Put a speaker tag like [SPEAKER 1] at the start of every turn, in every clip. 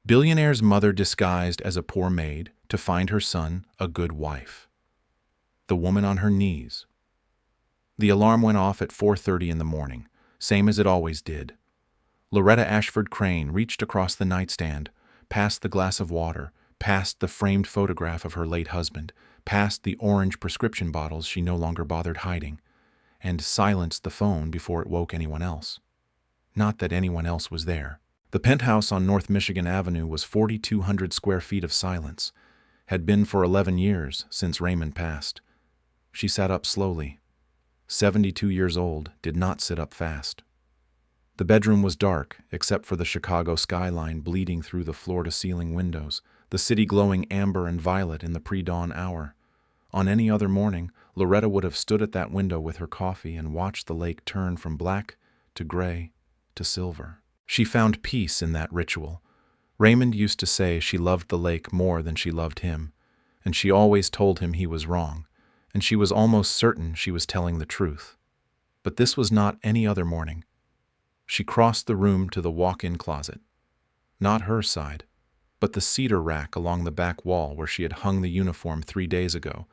[SPEAKER 1] Billionaire's mother disguised as a poor maid to find her son a good wife. The woman on her knees. The alarm went off at 4:30 in the morning, same as it always did. Loretta Ashford Crane reached across the nightstand, past the glass of water, past the framed photograph of her late husband, past the orange prescription bottles she no longer bothered hiding, and silenced the phone before it woke anyone else. Not that anyone else was there. The penthouse on North Michigan Avenue was 4,200 square feet of silence, had been for 11 years since Raymond passed. She sat up slowly. 72 years old, did not sit up fast. The bedroom was dark, except for the Chicago skyline bleeding through the floor-to-ceiling windows, the city glowing amber and violet in the pre-dawn hour. On any other morning, Loretta would have stood at that window with her coffee and watched the lake turn from black to gray to silver. She found peace in that ritual. Raymond used to say she loved the lake more than she loved him, and she always told him he was wrong, and she was almost certain she was telling the truth. But this was not any other morning. She crossed the room to the walk-in closet. Not her side, but the cedar rack along the back wall where she had hung the uniform 3 days ago,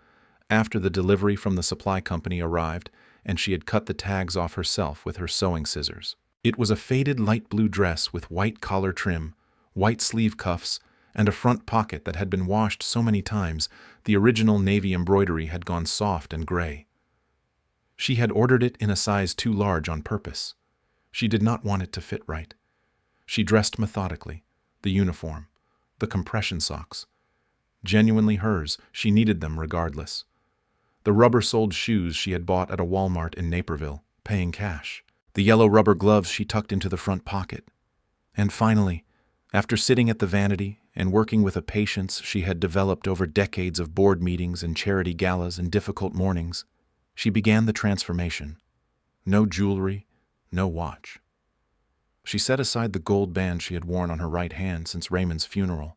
[SPEAKER 1] after the delivery from the supply company arrived and she had cut the tags off herself with her sewing scissors. It was a faded light blue dress with white collar trim, white sleeve cuffs, and a front pocket that had been washed so many times the original navy embroidery had gone soft and gray. She had ordered it in a size too large on purpose. She did not want it to fit right. She dressed methodically. The uniform, the compression socks. Genuinely hers, she needed them regardless. The rubber-soled shoes she had bought at a Walmart in Naperville, paying cash. The yellow rubber gloves she tucked into the front pocket. And finally, after sitting at the vanity and working with a patience she had developed over decades of board meetings and charity galas and difficult mornings, she began the transformation. No jewelry, no watch. She set aside the gold band she had worn on her right hand since Raymond's funeral,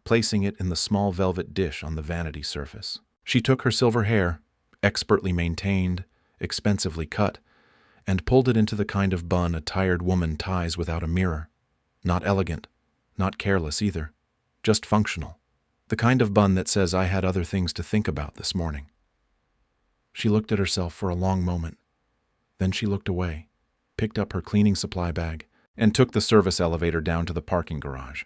[SPEAKER 1] placing it in the small velvet dish on the vanity surface. She took her silver hair, expertly maintained, expensively cut, and pulled it into the kind of bun a tired woman ties without a mirror. Not elegant, not careless either, just functional. The kind of bun that says, "I had other things to think about this morning." She looked at herself for a long moment. Then she looked away, picked up her cleaning supply bag, and took the service elevator down to the parking garage.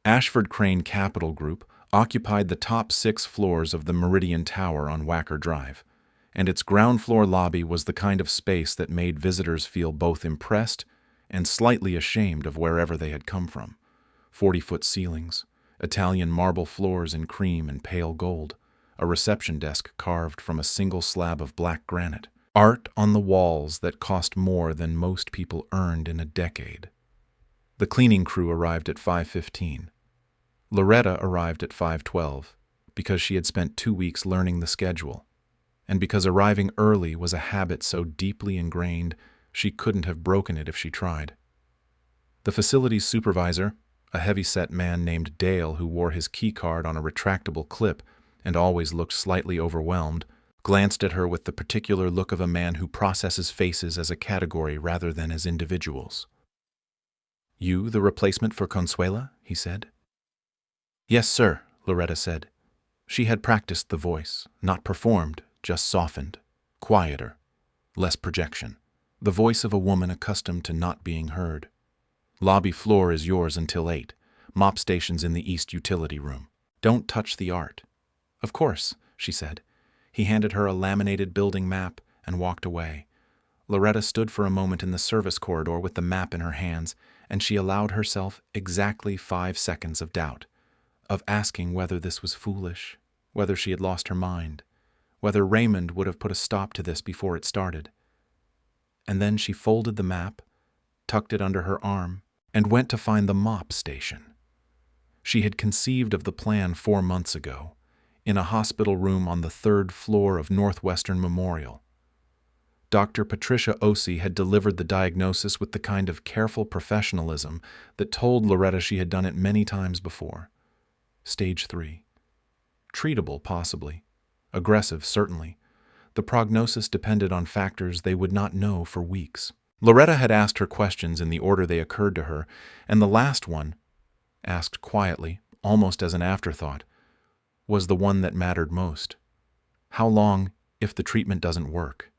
[SPEAKER 1] Ashford Crane Capital Group occupied the top 6 floors of the Meridian Tower on Wacker Drive, and its ground floor lobby was the kind of space that made visitors feel both impressed and slightly ashamed of wherever they had come from. 40-foot ceilings, Italian marble floors in cream and pale gold, a reception desk carved from a single slab of black granite, art on the walls that cost more than most people earned in a decade. The cleaning crew arrived at 5:15. Loretta arrived at 5:12 because she had spent 2 weeks learning the schedule, and because arriving early was a habit so deeply ingrained she couldn't have broken it if she tried. The facility's supervisor, a heavy-set man named Dale who wore his key card on a retractable clip and always looked slightly overwhelmed, glanced at her with the particular look of a man who processes faces as a category rather than as individuals. "You the replacement for Consuela?" he said. "Yes, sir," Loretta said. She had practiced the voice, not performed, just softened, quieter, less projection. The voice of a woman accustomed to not being heard. "Lobby floor is yours until 8. Mop station's in the East Utility Room. Don't touch the art." "Of course," she said. He handed her a laminated building map and walked away. Loretta stood for a moment in the service corridor with the map in her hands, and she allowed herself exactly 5 seconds of doubt, of asking whether this was foolish, whether she had lost her mind, whether Raymond would have put a stop to this before it started. And then she folded the map, tucked it under her arm, and went to find the mop station. She had conceived of the plan 4 months ago, in a hospital room on the 3rd floor of Northwestern Memorial. Dr. Patricia Ossie had delivered the diagnosis with the kind of careful professionalism that told Loretta she had done it many times before. Stage 3. Treatable, possibly. Aggressive, certainly. The prognosis depended on factors they would not know for weeks. Loretta had asked her questions in the order they occurred to her, and the last one, asked quietly, almost as an afterthought, was the one that mattered most. How long if the treatment doesn't work?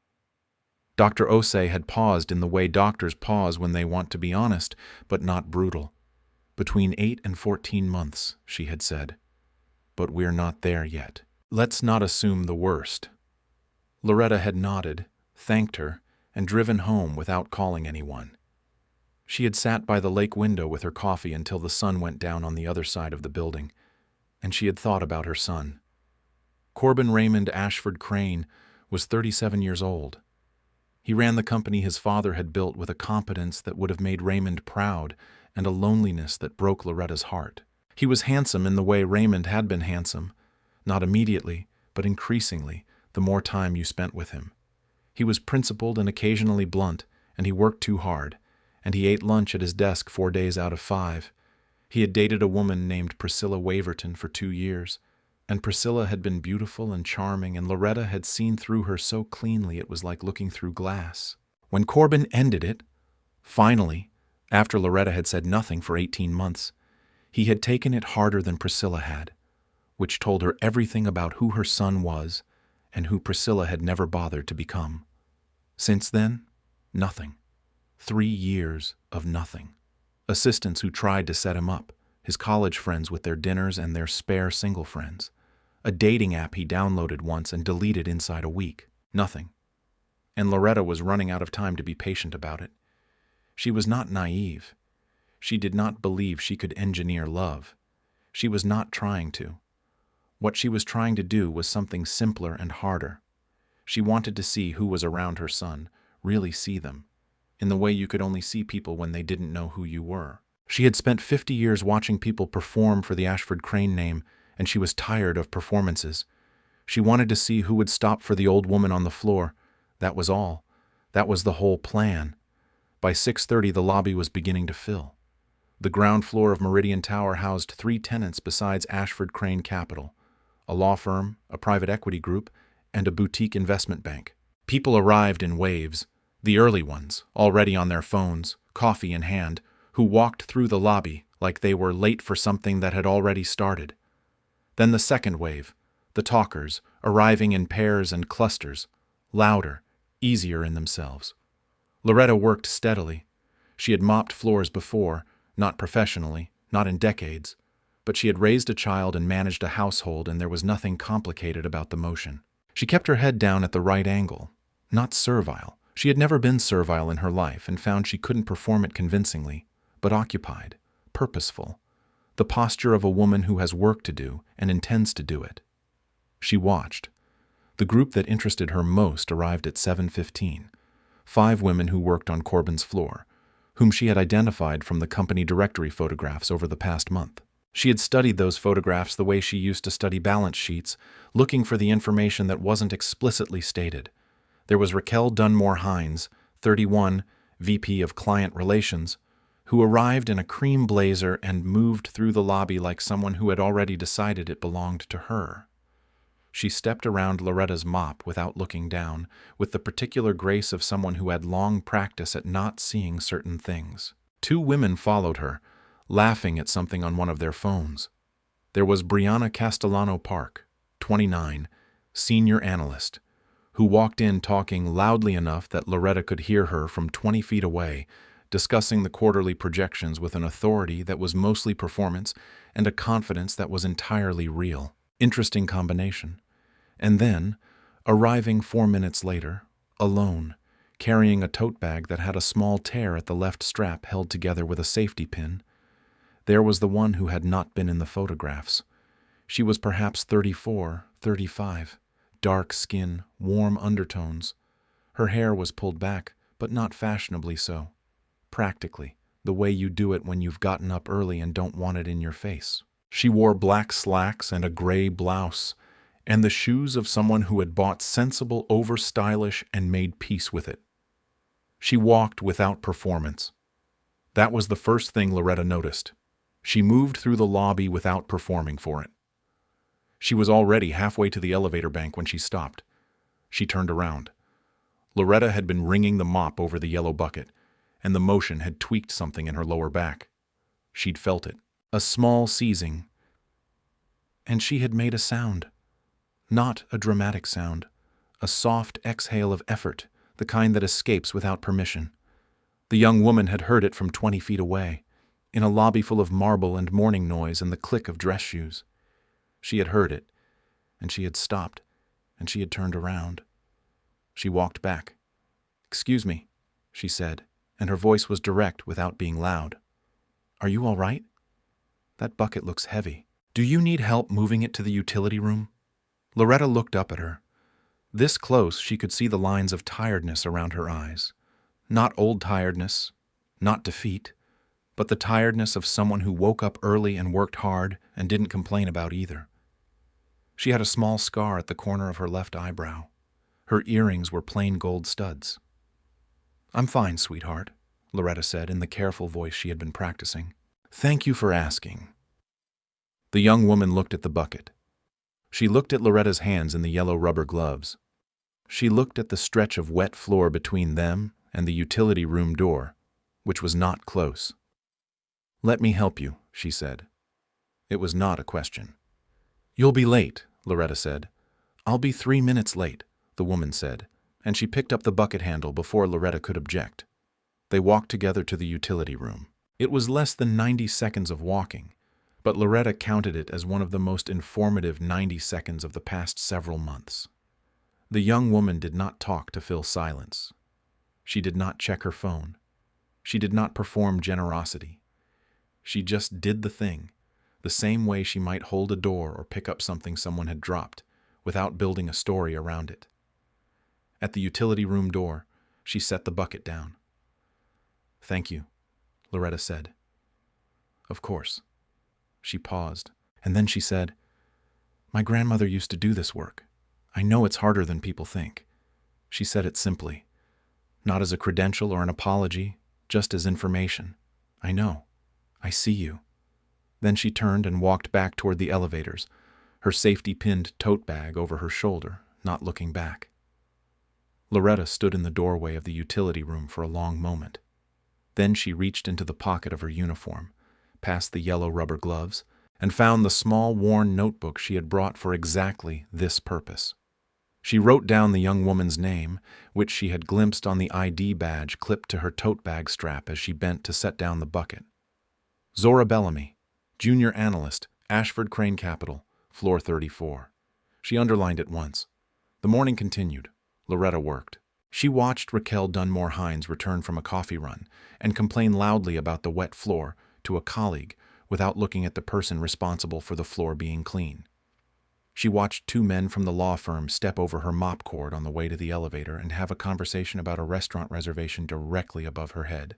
[SPEAKER 1] Dr. Osei had paused in the way doctors pause when they want to be honest, but not brutal. Between 8 and 14 months, she had said. But we're not there yet. Let's not assume the worst. Loretta had nodded, thanked her, and driven home without calling anyone. She had sat by the lake window with her coffee until the sun went down on the other side of the building, and she had thought about her son. Corbin Raymond Ashford Crane was 37 years old. He ran the company his father had built with a competence that would have made Raymond proud and a loneliness that broke Loretta's heart. He was handsome in the way Raymond had been handsome, not immediately, but increasingly, the more time you spent with him. He was principled and occasionally blunt, and he worked too hard, and he ate lunch at his desk 4 days out of 5. He had dated a woman named Priscilla Waverton for 2 years, and Priscilla had been beautiful and charming, and Loretta had seen through her so cleanly it was like looking through glass. When Corbin ended it, finally, after Loretta had said nothing for 18 months, he had taken it harder than Priscilla had, which told her everything about who her son was and who Priscilla had never bothered to become. Since then, nothing. 3 years of nothing. Assistants who tried to set him up, his college friends with their dinners and their spare single friends. A dating app he downloaded once and deleted inside a week. Nothing. And Loretta was running out of time to be patient about it. She was not naive. She did not believe she could engineer love. She was not trying to. What she was trying to do was something simpler and harder. She wanted to see who was around her son, really see them, in the way you could only see people when they didn't know who you were. She had spent 50 years watching people perform for the Ashford Crane name, and she was tired of performances. She wanted to see who would stop for the old woman on the floor. That was all. That was the whole plan. By 6:30, the lobby was beginning to fill. The ground floor of Meridian Tower housed 3 tenants besides Ashford Crane Capital, a law firm, a private equity group, and a boutique investment bank. People arrived in waves, the early ones, already on their phones, coffee in hand, who walked through the lobby like they were late for something that had already started. Then the second wave, the talkers, arriving in pairs and clusters, louder, easier in themselves. Loretta worked steadily. She had mopped floors before, not professionally, not in decades, but she had raised a child and managed a household, and there was nothing complicated about the motion. She kept her head down at the right angle, not servile. She had never been servile in her life and found she couldn't perform it convincingly, but occupied, purposeful, the posture of a woman who has work to do and intends to do it. She watched. The group that interested her most arrived at 7:15, 5 women who worked on Corbin's floor, whom she had identified from the company directory photographs over the past month. She had studied those photographs the way she used to study balance sheets, looking for the information that wasn't explicitly stated. There was Raquel Dunmore Hines, 31, VP of Client Relations, who arrived in a cream blazer and moved through the lobby like someone who had already decided it belonged to her. She stepped around Loretta's mop without looking down, with the particular grace of someone who had long practice at not seeing certain things. 2 women followed her, laughing at something on one of their phones. There was Brianna Castellano Park, 29, senior analyst, who walked in talking loudly enough that Loretta could hear her from 20 feet away, discussing the quarterly projections with an authority that was mostly performance and a confidence that was entirely real. Interesting combination. And then, arriving 4 minutes later, alone, carrying a tote bag that had a small tear at the left strap held together with a safety pin, there was the one who had not been in the photographs. She was perhaps 34, 35, dark skin, warm undertones. Her hair was pulled back, but not fashionably so. Practically, the way you do it when you've gotten up early and don't want it in your face. She wore black slacks and a gray blouse, and the shoes of someone who had bought sensible over-stylish and made peace with it. She walked without performance. That was the first thing Loretta noticed. She moved through the lobby without performing for it. She was already halfway to the elevator bank when she stopped. She turned around. Loretta had been wringing the mop over the yellow bucket, and the motion had tweaked something in her lower back. She'd felt it. A small seizing, and she had made a sound. Not a dramatic sound, a soft exhale of effort, the kind that escapes without permission. The young woman had heard it from 20 feet away, in a lobby full of marble and morning noise and the click of dress shoes. She had heard it, and she had stopped, and she had turned around. She walked back. "Excuse me," she said, and her voice was direct without being loud. "Are you all right? That bucket looks heavy. Do you need help moving it to the utility room?" Loretta looked up at her. This close, she could see the lines of tiredness around her eyes. Not old tiredness, not defeat, but the tiredness of someone who woke up early and worked hard and didn't complain about either. She had a small scar at the corner of her left eyebrow. Her earrings were plain gold studs. "I'm fine, sweetheart," Loretta said in the careful voice she had been practicing. "Thank you for asking." The young woman looked at the bucket. She looked at Loretta's hands in the yellow rubber gloves. She looked at the stretch of wet floor between them and the utility room door, which was not close. "Let me help you," she said. It was not a question. "You'll be late," Loretta said. "I'll be 3 minutes late," the woman said, and she picked up the bucket handle before Loretta could object. They walked together to the utility room. It was less than 90 seconds of walking, but Loretta counted it as one of the most informative 90 seconds of the past several months. The young woman did not talk to fill silence. She did not check her phone. She did not perform generosity. She just did the thing, the same way she might hold a door or pick up something someone had dropped, without building a story around it. At the utility room door, she set the bucket down. "Thank you," Loretta said. "Of course." She paused, and then she said, "My grandmother used to do this work. I know it's harder than people think." She said it simply, not as a credential or an apology, just as information. "I know. I see you." Then she turned and walked back toward the elevators, her safety-pinned tote bag over her shoulder, not looking back. Loretta stood in the doorway of the utility room for a long moment. Then she reached into the pocket of her uniform, past the yellow rubber gloves, and found the small, worn notebook she had brought for exactly this purpose. She wrote down the young woman's name, which she had glimpsed on the ID badge clipped to her tote bag strap as she bent to set down the bucket. Zora Bellamy, Junior Analyst, Ashford Crane Capital, Floor 34. She underlined it once. The morning continued. Loretta worked. She watched Raquel Dunmore Hines return from a coffee run and complain loudly about the wet floor to a colleague without looking at the person responsible for the floor being clean. She watched 2 men from the law firm step over her mop cord on the way to the elevator and have a conversation about a restaurant reservation directly above her head,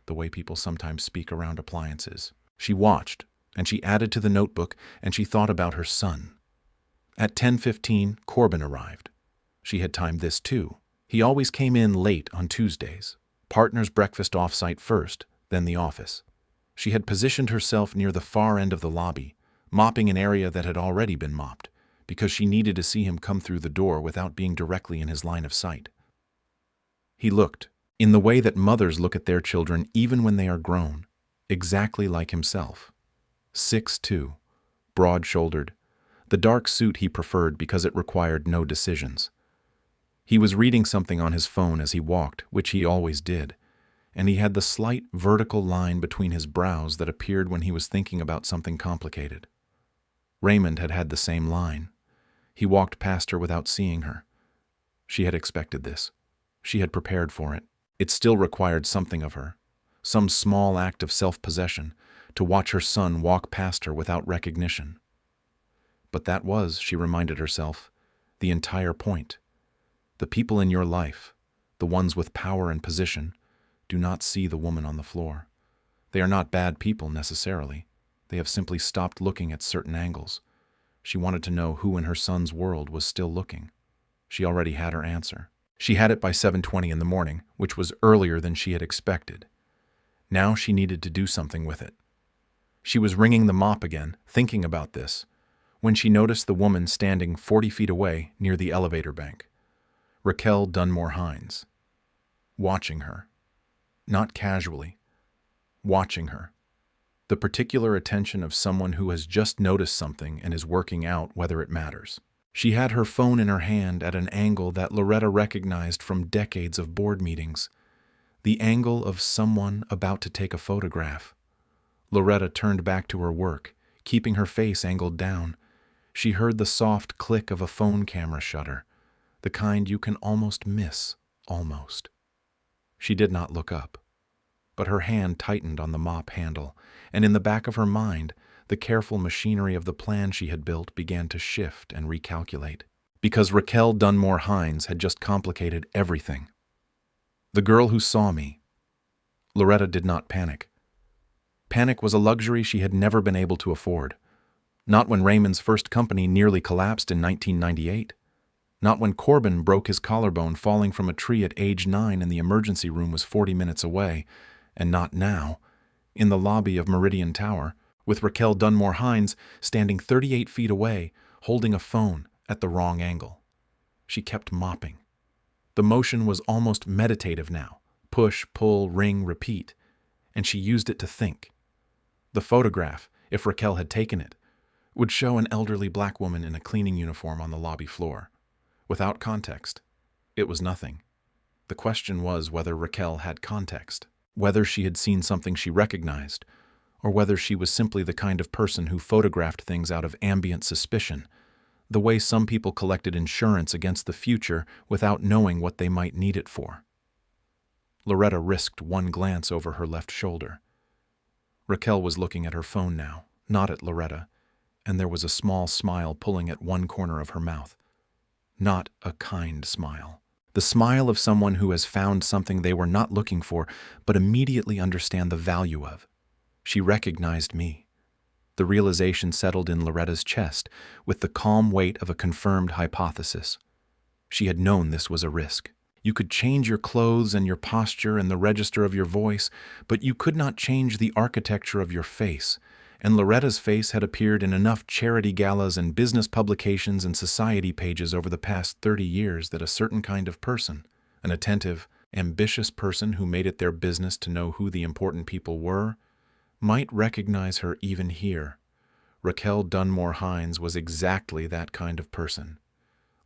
[SPEAKER 1] the way people sometimes speak around appliances. She watched, and she added to the notebook, and she thought about her son. At 10:15, Corbin arrived. She had timed this too. He always came in late on Tuesdays. Partners breakfast off-site first, then the office. She had positioned herself near the far end of the lobby, mopping an area that had already been mopped, because she needed to see him come through the door without being directly in his line of sight. He looked, in the way that mothers look at their children even when they are grown, exactly like himself. 6'2", broad-shouldered, the dark suit he preferred because it required no decisions. He was reading something on his phone as he walked, which he always did, and he had the slight vertical line between his brows that appeared when he was thinking about something complicated. Raymond had had the same line. He walked past her without seeing her. She had expected this. She had prepared for it. It still required something of her, some small act of self-possession, to watch her son walk past her without recognition. But that was, she reminded herself, the entire point. The people in your life, the ones with power and position, do not see the woman on the floor. They are not bad people necessarily. They have simply stopped looking at certain angles. She wanted to know who in her son's world was still looking. She already had her answer. She had it by 7:20 in the morning, which was earlier than she had expected. Now she needed to do something with it. She was wringing the mop again, thinking about this, when she noticed the woman standing 40 feet away near the elevator bank. Raquel Dunmore Hines. Watching her. Not casually. Watching her. the particular attention of someone who has just noticed something and is working out whether it matters. She had her phone in her hand at an angle that Loretta recognized from decades of board meetings. The angle of someone about to take a photograph. Loretta turned back to her work, keeping her face angled down. She heard the soft click of a phone camera shutter, the kind you can almost miss, almost. She did not look up, but her hand tightened on the mop handle, and in the back of her mind, the careful machinery of the plan she had built began to shift and recalculate. Because Raquel Dunmore Hines had just complicated everything. The girl who saw me. Loretta did not panic. Panic was a luxury she had never been able to afford. Not when Raymond's first company nearly collapsed in 1998. Not when Corbin broke his collarbone falling from a tree at age 9 and the emergency room was 40 minutes away. And not now, in the lobby of Meridian Tower, with Raquel Dunmore Hines standing 38 feet away, holding a phone at the wrong angle. She kept mopping. The motion was almost meditative now. Push, pull, ring, repeat. And she used it to think. The photograph, if Raquel had taken it, would show an elderly black woman in a cleaning uniform on the lobby floor. Without context, it was nothing. The question was whether Raquel had context, whether she had seen something she recognized, or whether she was simply the kind of person who photographed things out of ambient suspicion, the way some people collected insurance against the future without knowing what they might need it for. Loretta risked one glance over her left shoulder. Raquel was looking at her phone now, not at Loretta, and there was a small smile pulling at one corner of her mouth. Not a kind smile. The smile of someone who has found something they were not looking for, but immediately understand the value of. She recognized me. The realization settled in Loretta's chest with the calm weight of a confirmed hypothesis. She had known this was a risk. You could change your clothes and your posture and the register of your voice, but you could not change the architecture of your face, and Loretta's face had appeared in enough charity galas and business publications and society pages over the past 30 years that a certain kind of person, an attentive, ambitious person who made it their business to know who the important people were, might recognize her even here. Raquel Dunmore Hines was exactly that kind of person.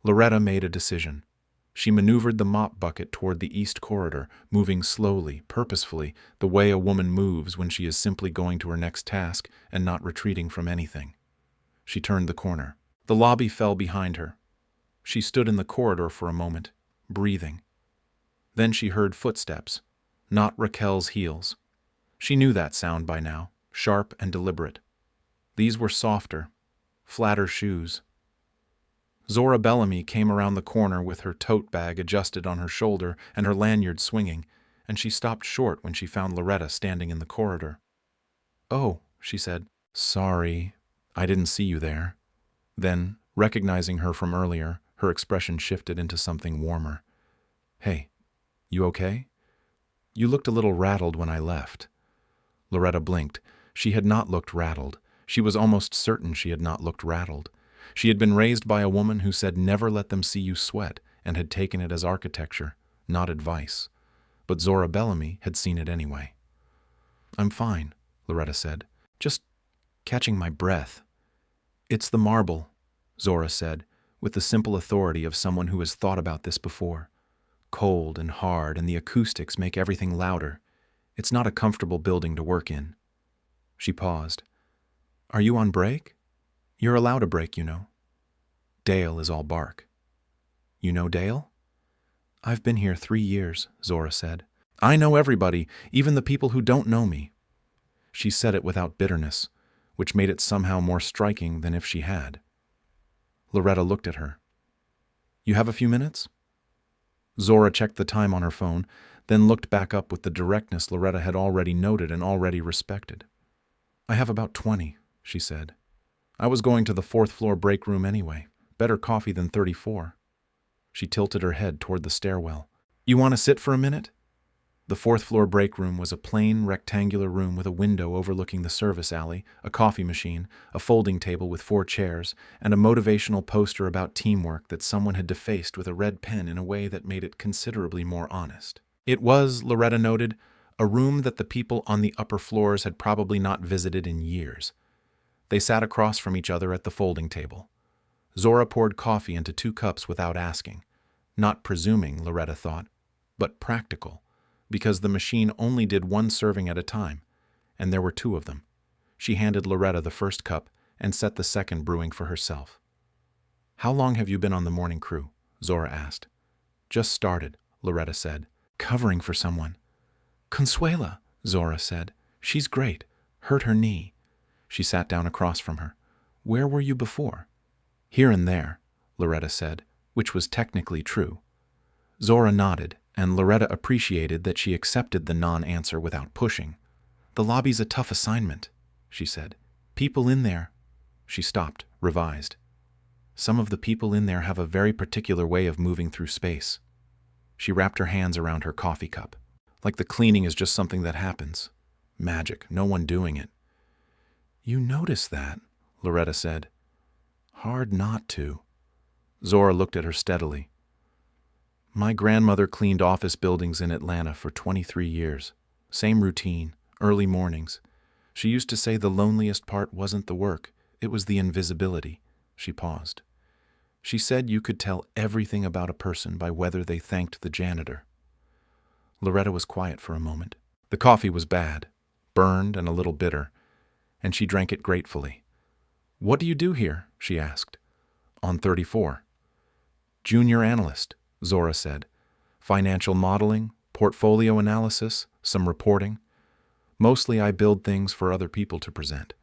[SPEAKER 1] Loretta made a decision. She maneuvered the mop bucket toward the east corridor, moving slowly, purposefully, the way a woman moves when she is simply going to her next task and not retreating from anything. She turned the corner. The lobby fell behind her. She stood in the corridor for a moment, breathing. Then she heard footsteps, not Raquel's heels. She knew that sound by now, sharp and deliberate. These were softer, flatter shoes. Zora Bellamy came around the corner with her tote bag adjusted on her shoulder and her lanyard swinging, and she stopped short when she found Loretta standing in the corridor. "Oh," she said. "Sorry, I didn't see you there." Then, recognizing her from earlier, her expression shifted into something warmer. "Hey, you okay? You looked a little rattled when I left." Loretta blinked. She had not looked rattled. She was almost certain she had not looked rattled. She had been raised by a woman who said never let them see you sweat and had taken it as architecture, not advice. But Zora Bellamy had seen it anyway. "I'm fine," Loretta said. "Just catching my breath." "It's the marble," Zora said, with the simple authority of someone who has thought about this before. "Cold and hard, and the acoustics make everything louder. It's not a comfortable building to work in." She paused. "Are you on break? You're allowed a break, you know." "Dale is all bark." "You know Dale?" "I've been here 3 years," Zora said. "I know everybody, even the people who don't know me." She said it without bitterness, which made it somehow more striking than if she had. Loretta looked at her. "You have a few minutes?" Zora checked the time on her phone, then looked back up with the directness Loretta had already noted and already respected. "I have about 20, she said. "I was going to the 4th floor break room anyway. Better coffee than 34. She tilted her head toward the stairwell. "You want to sit for a minute?" The 4th floor break room was a plain, rectangular room with a window overlooking the service alley, a coffee machine, a folding table with 4 chairs, and a motivational poster about teamwork that someone had defaced with a red pen in a way that made it considerably more honest. It was, Loretta noted, a room that the people on the upper floors had probably not visited in years. They sat across from each other at the folding table. Zora poured coffee into 2 cups without asking, not presuming, Loretta thought, but practical, because the machine only did 1 serving at a time, and there were 2 of them. She handed Loretta the first cup and set the second brewing for herself. "How long have you been on the morning crew?" Zora asked. "Just started," Loretta said. "Covering for someone." "Consuela," Zora said. "She's great. Hurt her knee." She sat down across from her. "Where were you before?" "Here and there," Loretta said, which was technically true. Zora nodded, and Loretta appreciated that she accepted the non-answer without pushing. "The lobby's a tough assignment," she said. "People in there—" She stopped, revised. "Some of the people in there have a very particular way of moving through space." She wrapped her hands around her coffee cup. "Like the cleaning is just something that happens. Magic, no one doing it." "You notice that," Loretta said. "Hard not to." Zora looked at her steadily. "My grandmother cleaned office buildings in Atlanta for 23 years. Same routine, early mornings. She used to say the loneliest part wasn't the work, it was the invisibility." She paused. "She said you could tell everything about a person by whether they thanked the janitor." Loretta was quiet for a moment. The coffee was bad, burned and a little bitter, and she drank it gratefully. "What do you do here?" she asked. "On 34. "Junior analyst," Zora said. "Financial modeling, portfolio analysis, some reporting. Mostly I build things for other people to present."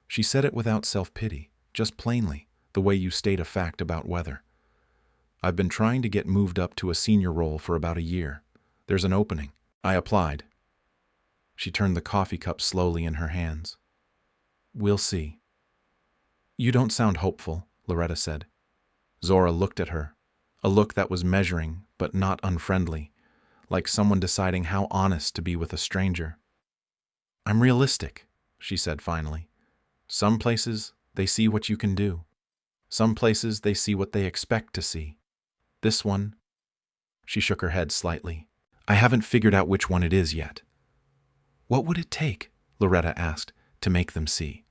[SPEAKER 1] She said it without self-pity, just plainly, the way you state a fact about weather. "I've been trying to get moved up to a senior role for about a year. There's an opening. I applied." She turned the coffee cup slowly in her hands. "We'll see." "You don't sound hopeful," Loretta said. Zora looked at her, a look that was measuring but not unfriendly, like someone deciding how honest to be with a stranger. "I'm realistic," she said finally. "Some places, they see what you can do. Some places, they see what they expect to see. This one—" She shook her head slightly. "I haven't figured out which one it is yet." "What would it take," Loretta asked, "to make them see?"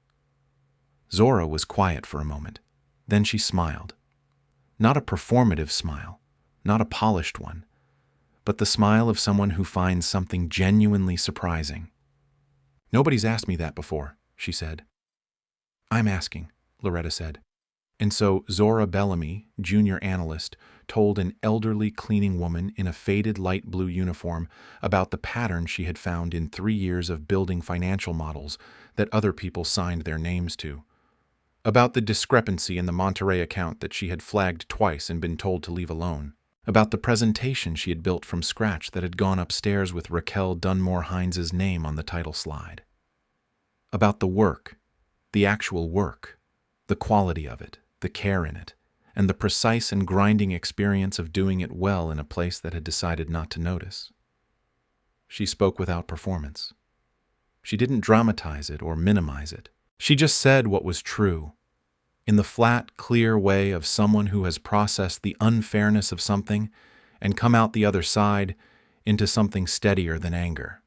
[SPEAKER 1] Zora was quiet for a moment. Then she smiled. Not a performative smile, not a polished one, but the smile of someone who finds something genuinely surprising. "Nobody's asked me that before," she said. "I'm asking," Loretta said. And so Zora Bellamy, junior analyst, told an elderly cleaning woman in a faded light blue uniform about the pattern she had found in 3 years of building financial models that other people signed their names to. About the discrepancy in the Monterey account that she had flagged twice and been told to leave alone. About the presentation she had built from scratch that had gone upstairs with Raquel Dunmore-Hines's name on the title slide. About the work, the actual work, the quality of it, the care in it, and the precise and grinding experience of doing it well in a place that had decided not to notice. She spoke without performance. She didn't dramatize it or minimize it. She just said what was true, in the flat, clear way of someone who has processed the unfairness of something and come out the other side into something steadier than anger.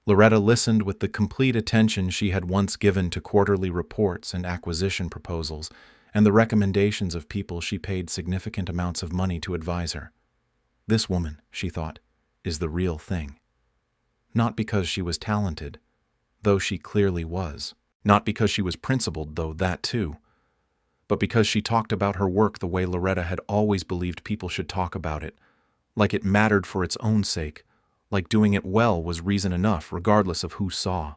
[SPEAKER 1] Loretta listened with the complete attention she had once given to quarterly reports and acquisition proposals and the recommendations of people she paid significant amounts of money to advise her. This woman, she thought, is the real thing. Not because she was talented, though she clearly was. Not because she was principled, though that too. But because she talked about her work the way Loretta had always believed people should talk about it, like it mattered for its own sake, like doing it well was reason enough regardless of who saw.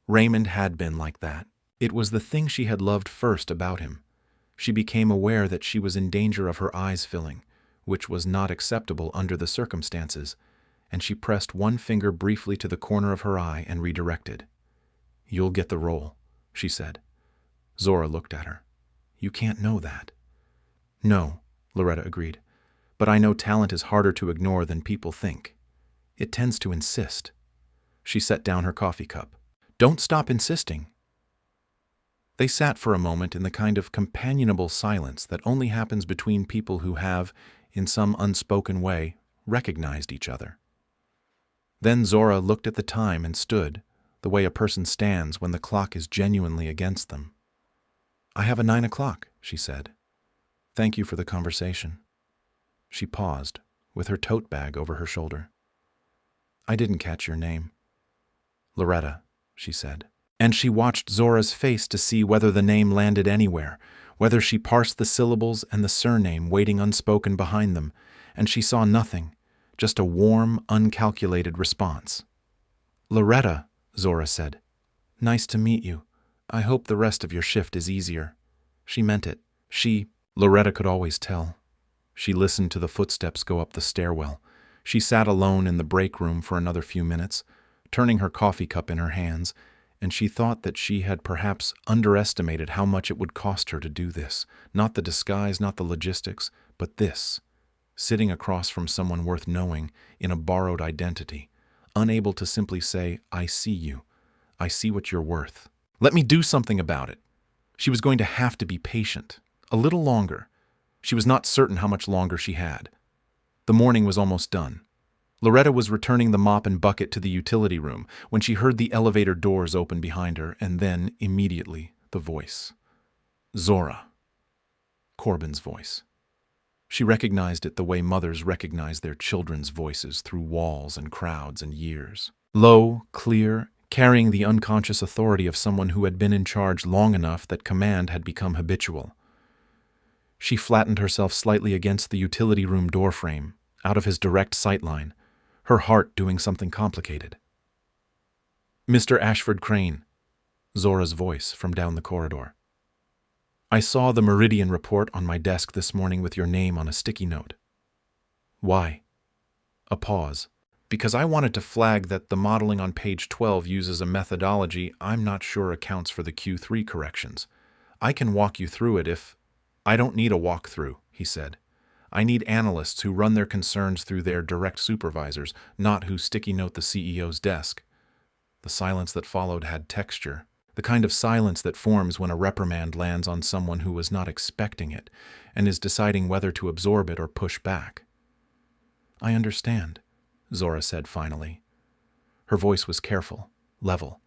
[SPEAKER 1] Raymond had been like that. It was the thing she had loved first about him. She became aware that she was in danger of her eyes filling, which was not acceptable under the circumstances, and she pressed one finger briefly to the corner of her eye and redirected. "You'll get the role," she said. Zora looked at her. "You can't know that." "No," Loretta agreed, "but I know talent is harder to ignore than people think. It tends to insist." She set down her coffee cup. "Don't stop insisting." They sat for a moment in the kind of companionable silence that only happens between people who have, in some unspoken way, recognized each other. Then Zora looked at the time and stood, the way a person stands when the clock is genuinely against them. "I have a 9 o'clock," she said. "Thank you for the conversation." She paused, with her tote bag over her shoulder. "I didn't catch your name." "Loretta," she said. And she watched Zora's face to see whether the name landed anywhere, whether she parsed the syllables and the surname waiting unspoken behind them, and she saw nothing, just a warm, uncalculated response. "Loretta," Zora said. "Nice to meet you. I hope the rest of your shift is easier." She meant it. Loretta could always tell. She listened to the footsteps go up the stairwell. She sat alone in the break room for another few minutes, turning her coffee cup in her hands, and she thought that she had perhaps underestimated how much it would cost her to do this. Not the disguise, not the logistics, but this. Sitting across from someone worth knowing in a borrowed identity, unable to simply say, "I see you. I see what you're worth. Let me do something about it." She was going to have to be patient. A little longer. She was not certain how much longer she had. The morning was almost done. Loretta was returning the mop and bucket to the utility room when she heard the elevator doors open behind her, and then, immediately, the voice. Zora. Corbin's voice. She recognized it the way mothers recognize their children's voices through walls and crowds and years. Low, clear, carrying the unconscious authority of someone who had been in charge long enough that command had become habitual. She flattened herself slightly against the utility room doorframe, out of his direct sightline, her heart doing something complicated. "Mr. Ashford Crane," Zora's voice from down the corridor. "I saw the Meridian report on my desk this morning with your name on a sticky note." "Why?" A pause. "Because I wanted to flag that the modeling on page 12 uses a methodology I'm not sure accounts for the Q3 corrections. I can walk you through it if—" "I don't need a walkthrough," he said. "I need analysts who run their concerns through their direct supervisors, not who sticky note the CEO's desk." The silence that followed had texture, the kind of silence that forms when a reprimand lands on someone who was not expecting it and is deciding whether to absorb it or push back. "I understand," Zora said finally. Her voice was careful, level.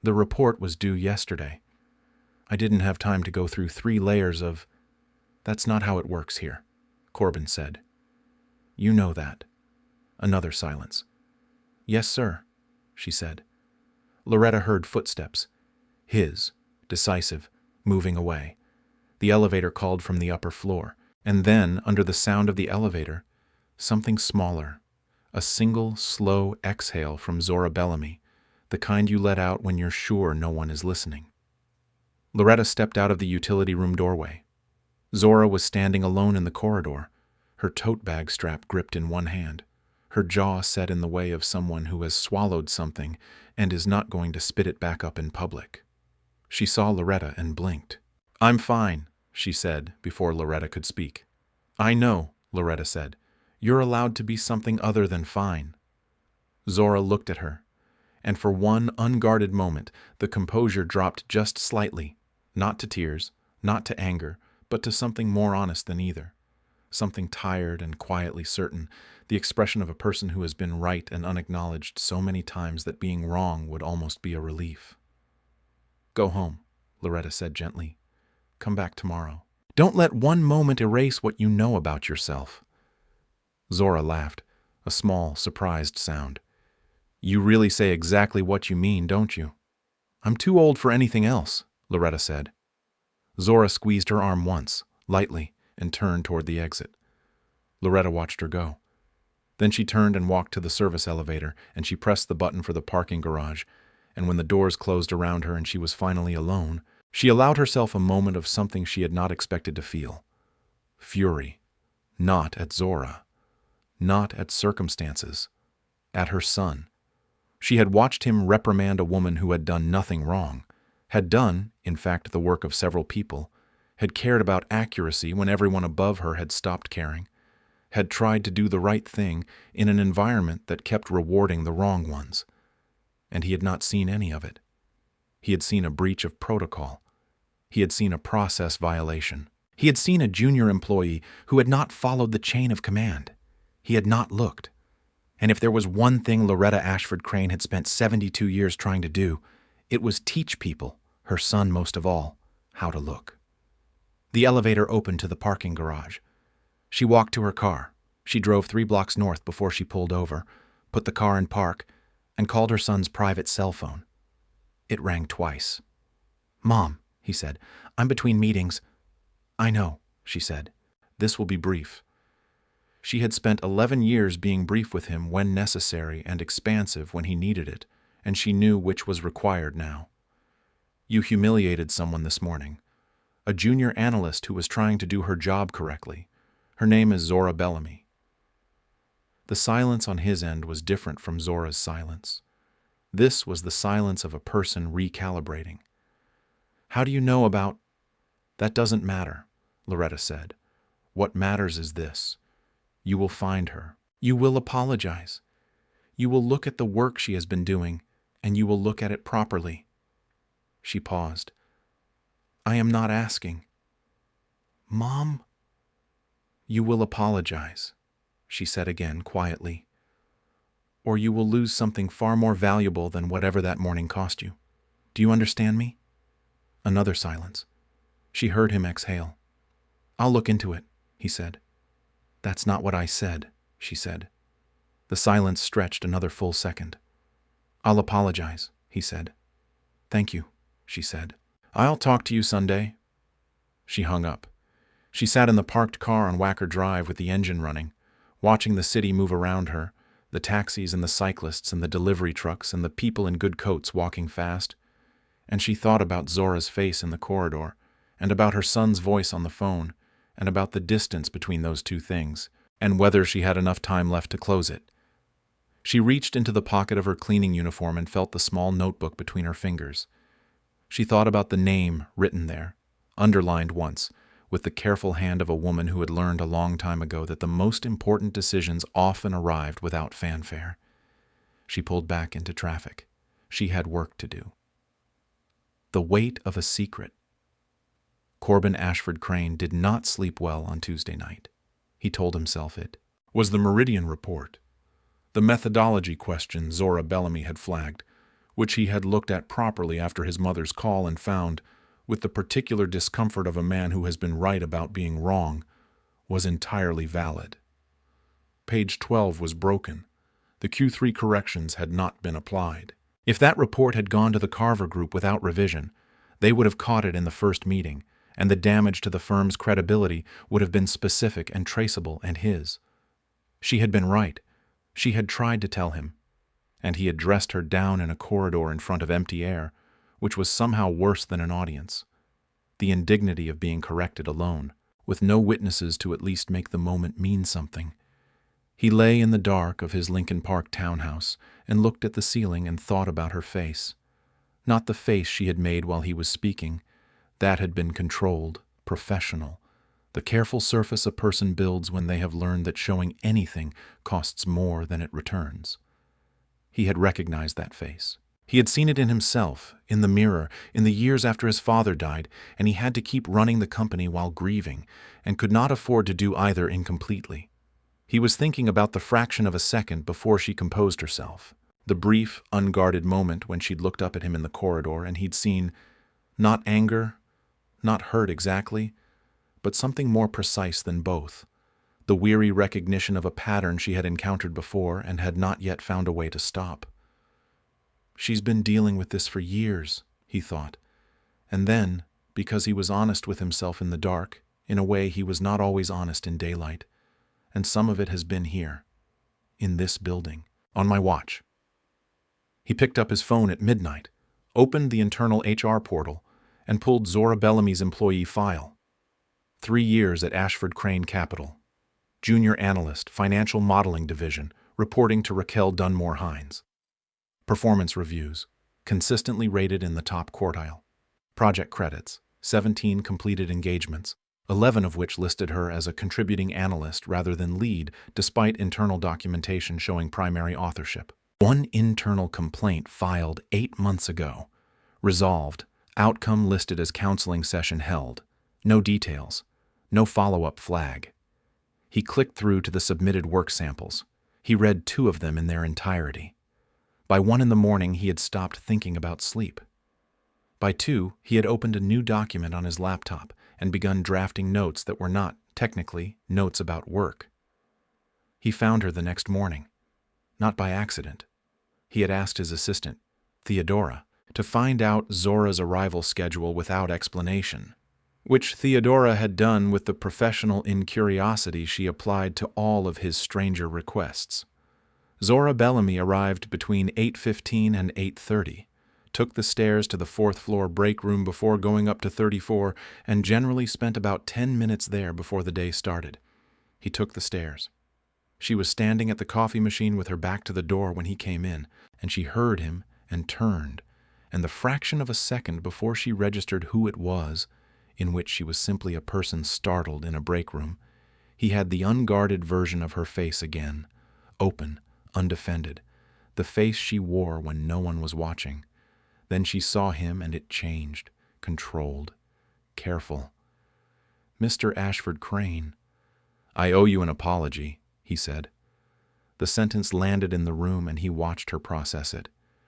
[SPEAKER 1] "The report was due yesterday. I didn't have time to go through 3 layers of—" "That's not how it works here," Corbin said. "You know that." Another silence. "Yes, sir," she said. Loretta heard footsteps. His, decisive, moving away. The elevator called from the upper floor, and then, under the sound of the elevator, something smaller. A single, slow exhale from Zora Bellamy, the kind you let out when you're sure no one is listening. Loretta stepped out of the utility room doorway. Zora was standing alone in the corridor, her tote bag strap gripped in one hand, her jaw set in the way of someone who has swallowed something and is not going to spit it back up in public. She saw Loretta and blinked. "I'm fine," she said before Loretta could speak. "I know," Loretta said. "You're allowed to be something other than fine." Zora looked at her, and for one unguarded moment the composure dropped just slightly, not to tears, not to anger, but to something more honest than either. Something tired and quietly certain, the expression of a person who has been right and unacknowledged so many times that being wrong would almost be a relief. "Go home," Loretta said gently. "Come back tomorrow. Don't let one moment erase what you know about yourself." Zora laughed, a small, surprised sound. "You really say exactly what you mean, don't you?" "I'm too old for anything else," Loretta said. Zora squeezed her arm once, lightly, and turned toward the exit. Loretta watched her go. Then she turned and walked to the service elevator, and she pressed the button for the parking garage, and when the doors closed around her and she was finally alone, she allowed herself a moment of something she had not expected to feel. Fury. Not at Zora. Not at circumstances. At her son. She had watched him reprimand a woman who had done nothing wrong, had done, in fact, the work of several people, had cared about accuracy when everyone above her had stopped caring, had tried to do the right thing in an environment that kept rewarding the wrong ones. And he had not seen any of it. He had seen a breach of protocol. He had seen a process violation. He had seen a junior employee who had not followed the chain of command. He had not looked. And if there was one thing Loretta Ashford Crane had spent 72 years trying to do, it was teach people, her son most of all, how to look. The elevator opened to the parking garage. She walked to her car. She drove 3 blocks north before she pulled over, put the car in park, and called her son's private cell phone. It rang twice. "Mom," he said, "I'm between meetings." "I know," she said. "This will be brief." She had spent 11 years being brief with him when necessary and expansive when he needed it, and she knew which was required now. "You humiliated someone this morning. A junior analyst who was trying to do her job correctly. Her name is Zora Bellamy." The silence on his end was different from Zora's silence. This was the silence of a person recalibrating. "How do you know about—" "That doesn't matter," Loretta said. "What matters is this. You will find her. You will apologize. You will look at the work she has been doing, and you will look at it properly." She paused. "I am not asking." "Mom?" "You will apologize," she said again quietly, "or you will lose something far more valuable than whatever that morning cost you. Do you understand me?" Another silence. She heard him exhale. "I'll look into it," he said. "That's not what I said," she said. The silence stretched another full second. "I'll apologize," he said. "Thank you," she said. "I'll talk to you Sunday." She hung up. She sat in the parked car on Wacker Drive with the engine running, watching the city move around her, the taxis and the cyclists and the delivery trucks and the people in good coats walking fast. And she thought about Zora's face in the corridor, and about her son's voice on the phone, and about the distance between those two things, and whether she had enough time left to close it. She reached into the pocket of her cleaning uniform and felt the small notebook between her fingers. She thought about the name written there, underlined once, with the careful hand of a woman who had learned a long time ago that the most important decisions often arrived without fanfare. She pulled back into traffic. She had work to do. The weight of a secret. Corbin Ashford Crane did not sleep well on Tuesday night. He told himself it was the Meridian report, the methodology question Zora Bellamy had flagged, which he had looked at properly after his mother's call and found, with the particular discomfort of a man who has been right about being wrong, was entirely valid. Page 12 was broken. The Q3 corrections had not been applied. If that report had gone to the Carver Group without revision, they would have caught it in the first meeting, and the damage to the firm's credibility would have been specific and traceable and his. She had been right. She had tried to tell him, and he had dressed her down in a corridor in front of empty air, which was somehow worse than an audience. The indignity of being corrected alone, with no witnesses to at least make the moment mean something. He lay in the dark of his Lincoln Park townhouse and looked at the ceiling and thought about her face. Not the face she had made while he was speaking. That had been controlled, professional, the careful surface a person builds when they have learned that showing anything costs more than it returns. He had recognized that face. He had seen it in himself, in the mirror, in the years after his father died, and he had to keep running the company while grieving, and could not afford to do either incompletely. He was thinking about the fraction of a second before she composed herself, the brief, unguarded moment when she'd looked up at him in the corridor and he'd seen, not anger, not hurt exactly, but something more precise than both, the weary recognition of a pattern she had encountered before and had not yet found a way to stop. She's been dealing with this for years, he thought, and then, because he was honest with himself in the dark, in a way he was not always honest in daylight, and some of it has been here, in this building, on my watch. He picked up his phone at midnight, opened the internal HR portal, and pulled Zora Bellamy's employee file. 3 years at Ashford Crane Capital. Junior analyst, financial modeling division, reporting to Raquel Dunmore Hines. Performance reviews, consistently rated in the top quartile. Project credits, 17 completed engagements, 11 of which listed her as a contributing analyst rather than lead, despite internal documentation showing primary authorship. 1 internal complaint filed 8 months ago. Resolved. Outcome listed as counseling session held. No details. No follow-up flag. He clicked through to the submitted work samples. He read 2 of them in their entirety. By 1 in the morning, he had stopped thinking about sleep. By 2, he had opened a new document on his laptop and begun drafting notes that were not, technically, notes about work. He found her the next morning. Not by accident. He had asked his assistant, Theodora, to find out Zora's arrival schedule without explanation, which Theodora had done with the professional incuriosity she applied to all of his stranger requests. Zora Bellamy arrived between 8:15 and 8:30, took the stairs to the 4th floor break room before going up to 34, and generally spent about 10 minutes there before the day started. He took the stairs. She was standing at the coffee machine with her back to the door when he came in, and she heard him and turned, and the fraction of a second before she registered who it was, in which she was simply a person startled in a break room, he had the unguarded version of her face again, open, undefended, the face she wore when no one was watching. Then she saw him and it changed, controlled, careful. "Mr. Ashford Crane, I owe you an apology," he said. The sentence landed in the room and he watched her process it.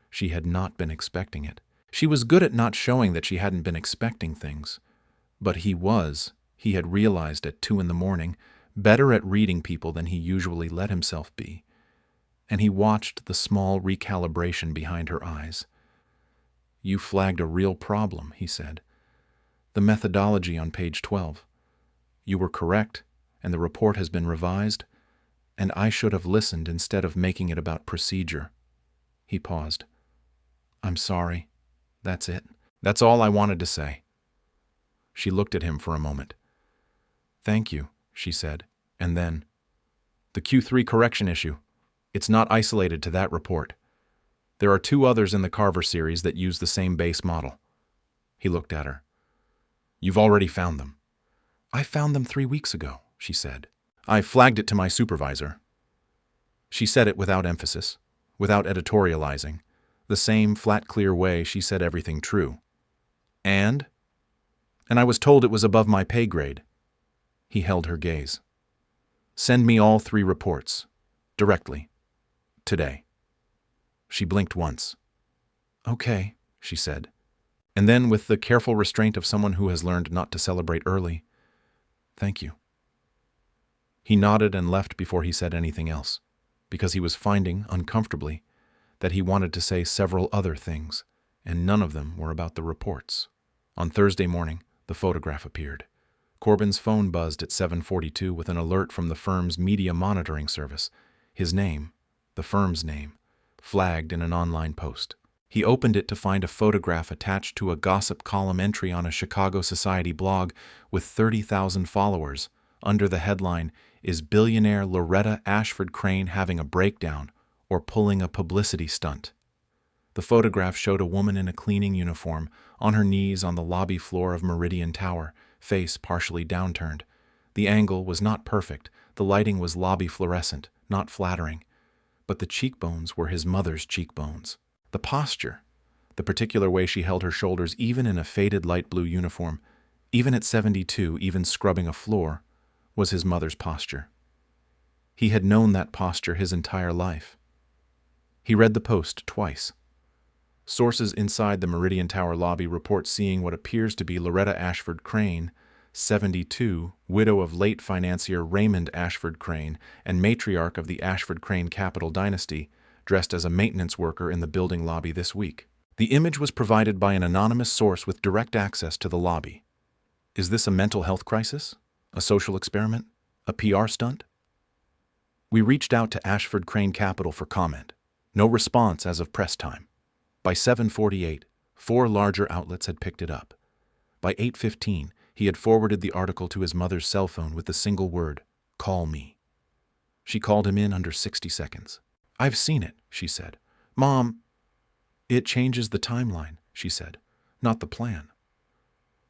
[SPEAKER 1] She had not been expecting it. She was good at not showing that she hadn't been expecting things. But he had realized at 2 in the morning, better at reading people than he usually let himself be. And he watched the small recalibration behind her eyes. "You flagged a real problem," he said. "The methodology on page 12. You were correct, and the report has been revised, and I should have listened instead of making it about procedure." He paused. "I'm sorry. That's it. That's all I wanted to say." She looked at him for a moment. "Thank you," she said, and then, "The Q3 correction issue. It's not isolated to that report. There are 2 others in the Carver series that use the same base model." He looked at her. "You've already found them." "I found them 3 weeks ago," she said. "I flagged it to my supervisor." She said it without emphasis, without editorializing, the same flat, clear way she said everything true. And I was told it was above my pay grade." He held her gaze. "Send me all 3 reports. Directly. Today." She blinked once. "Okay," she said. And then, with the careful restraint of someone who has learned not to celebrate early, "Thank you." He nodded and left before he said anything else, because he was finding, uncomfortably, that he wanted to say several other things, and none of them were about the reports. On Thursday morning, the photograph appeared. Corbin's phone buzzed at 7:42 with an alert from the firm's media monitoring service. His name, the firm's name, flagged in an online post. He opened it to find a photograph attached to a gossip column entry on a Chicago Society blog with 30,000 followers. Under the headline, "Is Billionaire Loretta Ashford Crane having a breakdown or pulling a publicity stunt?" The photograph showed a woman in a cleaning uniform, on her knees on the lobby floor of Meridian Tower, face partially downturned. The angle was not perfect, the lighting was lobby fluorescent, not flattering. But the cheekbones were his mother's cheekbones. The posture, the particular way she held her shoulders even in a faded light blue uniform, even at 72, even scrubbing a floor, was his mother's posture. He had known that posture his entire life. He read the post twice. Sources inside the Meridian Tower lobby report seeing what appears to be Loretta Ashford Crane, 72, widow of late financier Raymond Ashford Crane and matriarch of the Ashford Crane Capital dynasty, dressed as a maintenance worker in the building lobby this week. The image was provided by an anonymous source with direct access to the lobby. Is this a mental health crisis? A social experiment? A PR stunt? We reached out to Ashford Crane Capital for comment. No response as of press time. By 7:48, 4 larger outlets had picked it up. By 8:15, he had forwarded the article to his mother's cell phone with the single word, "Call me." She called him in under 60 seconds. "I've seen it," she said. "Mom." "It changes the timeline," she said, "not the plan."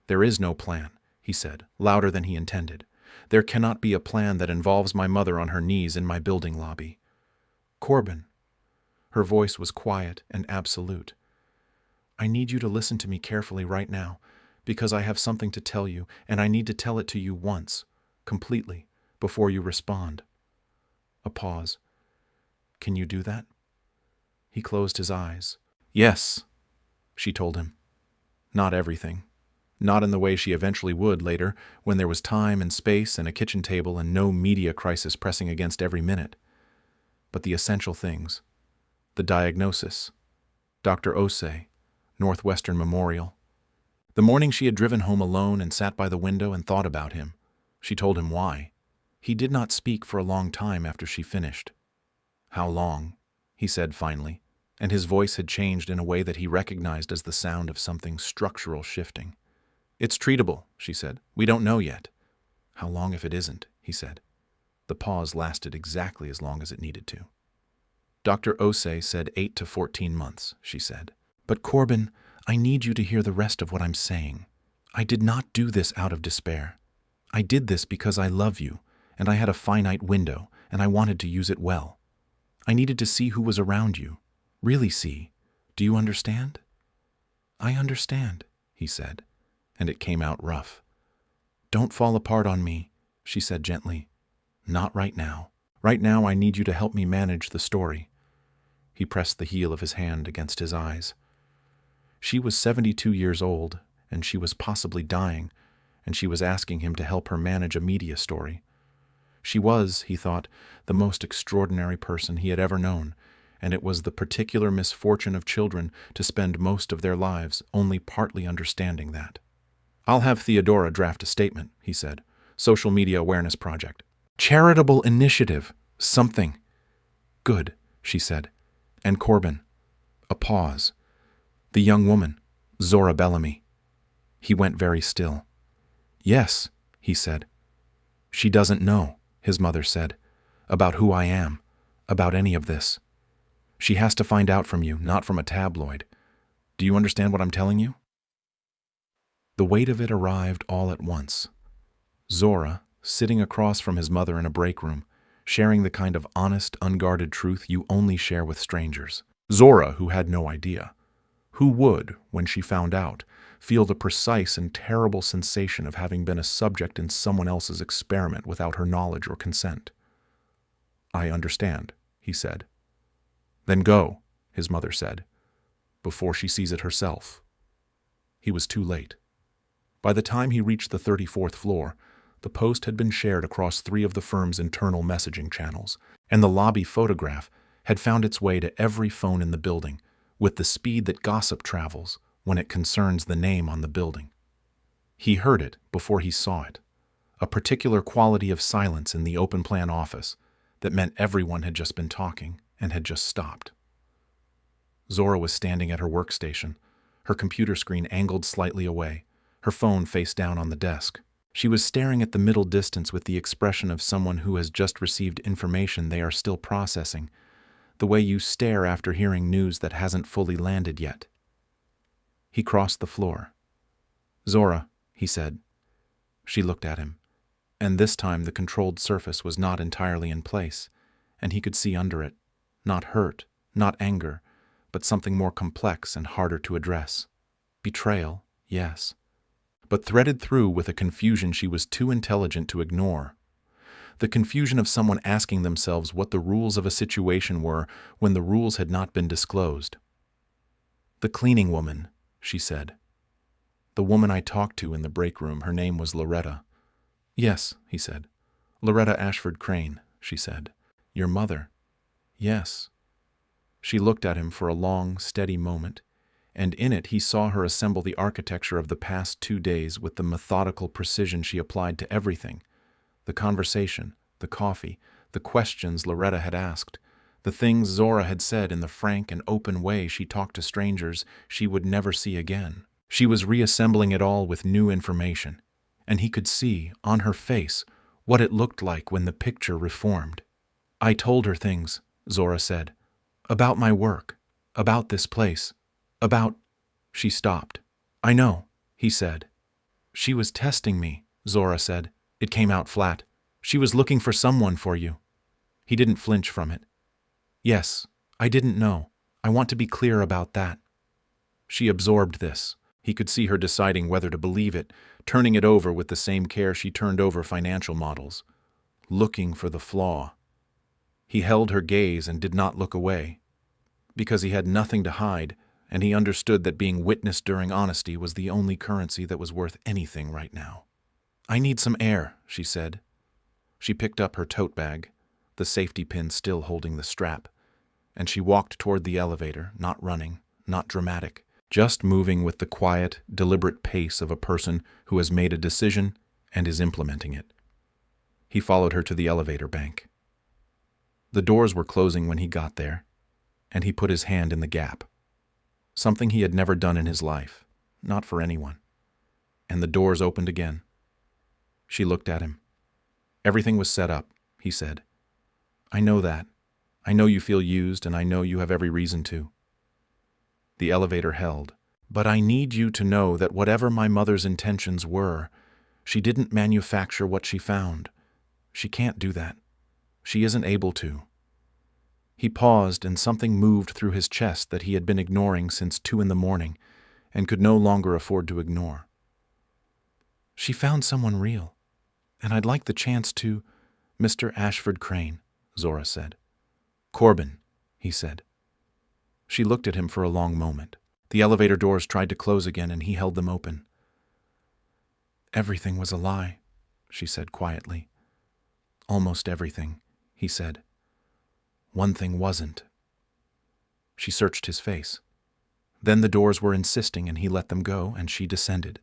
[SPEAKER 1] "There is no plan," he said, louder than he intended. "There cannot be a plan that involves my mother on her knees in my building lobby." "Corbin." Her voice was quiet and absolute. "I need you to listen to me carefully right now, because I have something to tell you, and I need to tell it to you once, completely, before you respond." A pause. Can you do that? He closed his eyes. Yes, she told him. Not everything. Not in the way she eventually would later, when there was time and space and a kitchen table and no media crisis pressing against every minute. But the essential things. The diagnosis. Dr. Osei, Northwestern Memorial. The morning she had driven home alone and sat by the window and thought about him. She told him why. He did not speak for a long time after she finished. How long? He said finally, and his voice had changed in a way that he recognized as the sound of something structural shifting. It's treatable, she said. We don't know yet. How long if it isn't? He said. The pause lasted exactly as long as it needed to. Dr. Osei said 8 to 14 months, she said. But Corbin, I need you to hear the rest of what I'm saying. I did not do this out of despair. I did this because I love you, and I had a finite window, and I wanted to use it well. I needed to see who was around you. Really see. Do you understand? I understand, he said, and it came out rough. Don't fall apart on me, she said gently. Not right now. Right now I need you to help me manage the story. He pressed the heel of his hand against his eyes. She was 72 years old, and she was possibly dying, and she was asking him to help her manage a media story. She was, he thought, the most extraordinary person he had ever known, and it was the particular misfortune of children to spend most of their lives only partly understanding that. I'll have Theodora draft a statement, he said. Social Media Awareness Project. Charitable initiative. Something. Good, she said. And Corbin. A pause. The young woman, Zora Bellamy. He went very still. Yes, he said. She doesn't know, his mother said, about who I am, about any of this. She has to find out from you, not from a tabloid. Do you understand what I'm telling you? The weight of it arrived all at once. Zora, sitting across from his mother in a break room, sharing the kind of honest, unguarded truth you only share with strangers. Zora, who had no idea. Who would, when she found out, feel the precise and terrible sensation of having been a subject in someone else's experiment without her knowledge or consent? I understand, he said. Then go, his mother said, before she sees it herself. He was too late. By the time he reached the 34th floor, the post had been shared across 3 of the firm's internal messaging channels, and the lobby photograph had found its way to every phone in the building, with the speed that gossip travels when it concerns the name on the building. He heard it before he saw it, a particular quality of silence in the open-plan office that meant everyone had just been talking and had just stopped. Zora was standing at her workstation, her computer screen angled slightly away, her phone face down on the desk. She was staring at the middle distance with the expression of someone who has just received information they are still processing, the way you stare after hearing news that hasn't fully landed yet. He crossed the floor. Zora, he said. She looked at him, and this time the controlled surface was not entirely in place, and he could see under it, not hurt, not anger, but something more complex and harder to address. Betrayal, yes, but threaded through with a confusion she was too intelligent to ignore. The confusion of someone asking themselves what the rules of a situation were when the rules had not been disclosed. The cleaning woman, she said. The woman I talked to in the break room, her name was Loretta. Yes, he said. Loretta Ashford Crane, she said. Your mother. Yes. She looked at him for a long, steady moment, and in it he saw her assemble the architecture of the past 2 days with the methodical precision she applied to everything. The conversation, the coffee, the questions Loretta had asked, the things Zora had said in the frank and open way she talked to strangers she would never see again. She was reassembling it all with new information, and he could see, on her face, what it looked like when the picture reformed. I told her things, Zora said, about my work, about this place, about... She stopped. I know, he said. She was testing me, Zora said. It came out flat. She was looking for someone for you. He didn't flinch from it. Yes, I didn't know. I want to be clear about that. She absorbed this. He could see her deciding whether to believe it, turning it over with the same care she turned over financial models. Looking for the flaw. He held her gaze and did not look away, because he had nothing to hide, and he understood that being witnessed during honesty was the only currency that was worth anything right now. "I need some air," she said. She picked up her tote bag, the safety pin still holding the strap, and she walked toward the elevator, not running, not dramatic, just moving with the quiet, deliberate pace of a person who has made a decision and is implementing it. He followed her to the elevator bank. The doors were closing when he got there, and he put his hand in the gap. Something he had never done in his life, not for anyone. And the doors opened again. She looked at him. "Everything was set up," he said. "I know that. I know you feel used, and I know you have every reason to." The elevator held. "But I need you to know that whatever my mother's intentions were, she didn't manufacture what she found. She can't do that. She isn't able to." He paused, and something moved through his chest that he had been ignoring since 2 a.m. and could no longer afford to ignore. "She found someone real, and I'd like the chance to—" "Mr. Ashford Crane," Zora said. "Corbin," he said. She looked at him for a long moment. The elevator doors tried to close again, and he held them open. "Everything was a lie," she said quietly. "Almost everything," he said. "One thing wasn't." She searched his face. Then the doors were insisting, and he let them go, and she descended.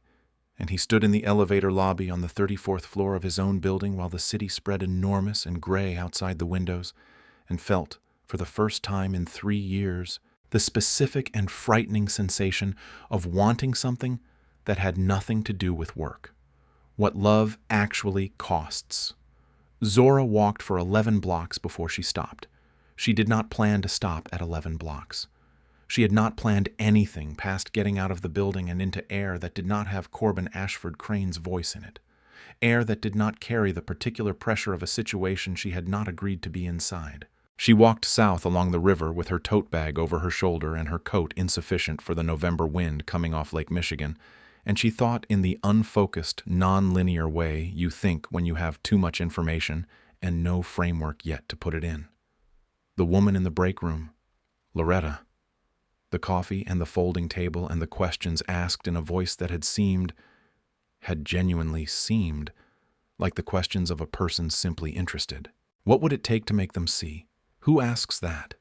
[SPEAKER 1] And he stood in the elevator lobby on the 34th floor of his own building while the city spread enormous and gray outside the windows, and felt, for the first time in 3 years, the specific and frightening sensation of wanting something that had nothing to do with work. What love actually costs. Zora walked for 11 blocks before she stopped. She did not plan to stop at 11 blocks. She had not planned anything past getting out of the building and into air that did not have Corbin Ashford Crane's voice in it. Air that did not carry the particular pressure of a situation she had not agreed to be inside. She walked south along the river with her tote bag over her shoulder and her coat insufficient for the November wind coming off Lake Michigan, and she thought in the unfocused, non-linear way you think when you have too much information and no framework yet to put it in. The woman in the break room, Loretta. The coffee and the folding table and the questions asked in a voice that had genuinely seemed, like the questions of a person simply interested. What would it take to make them see? Who asks that?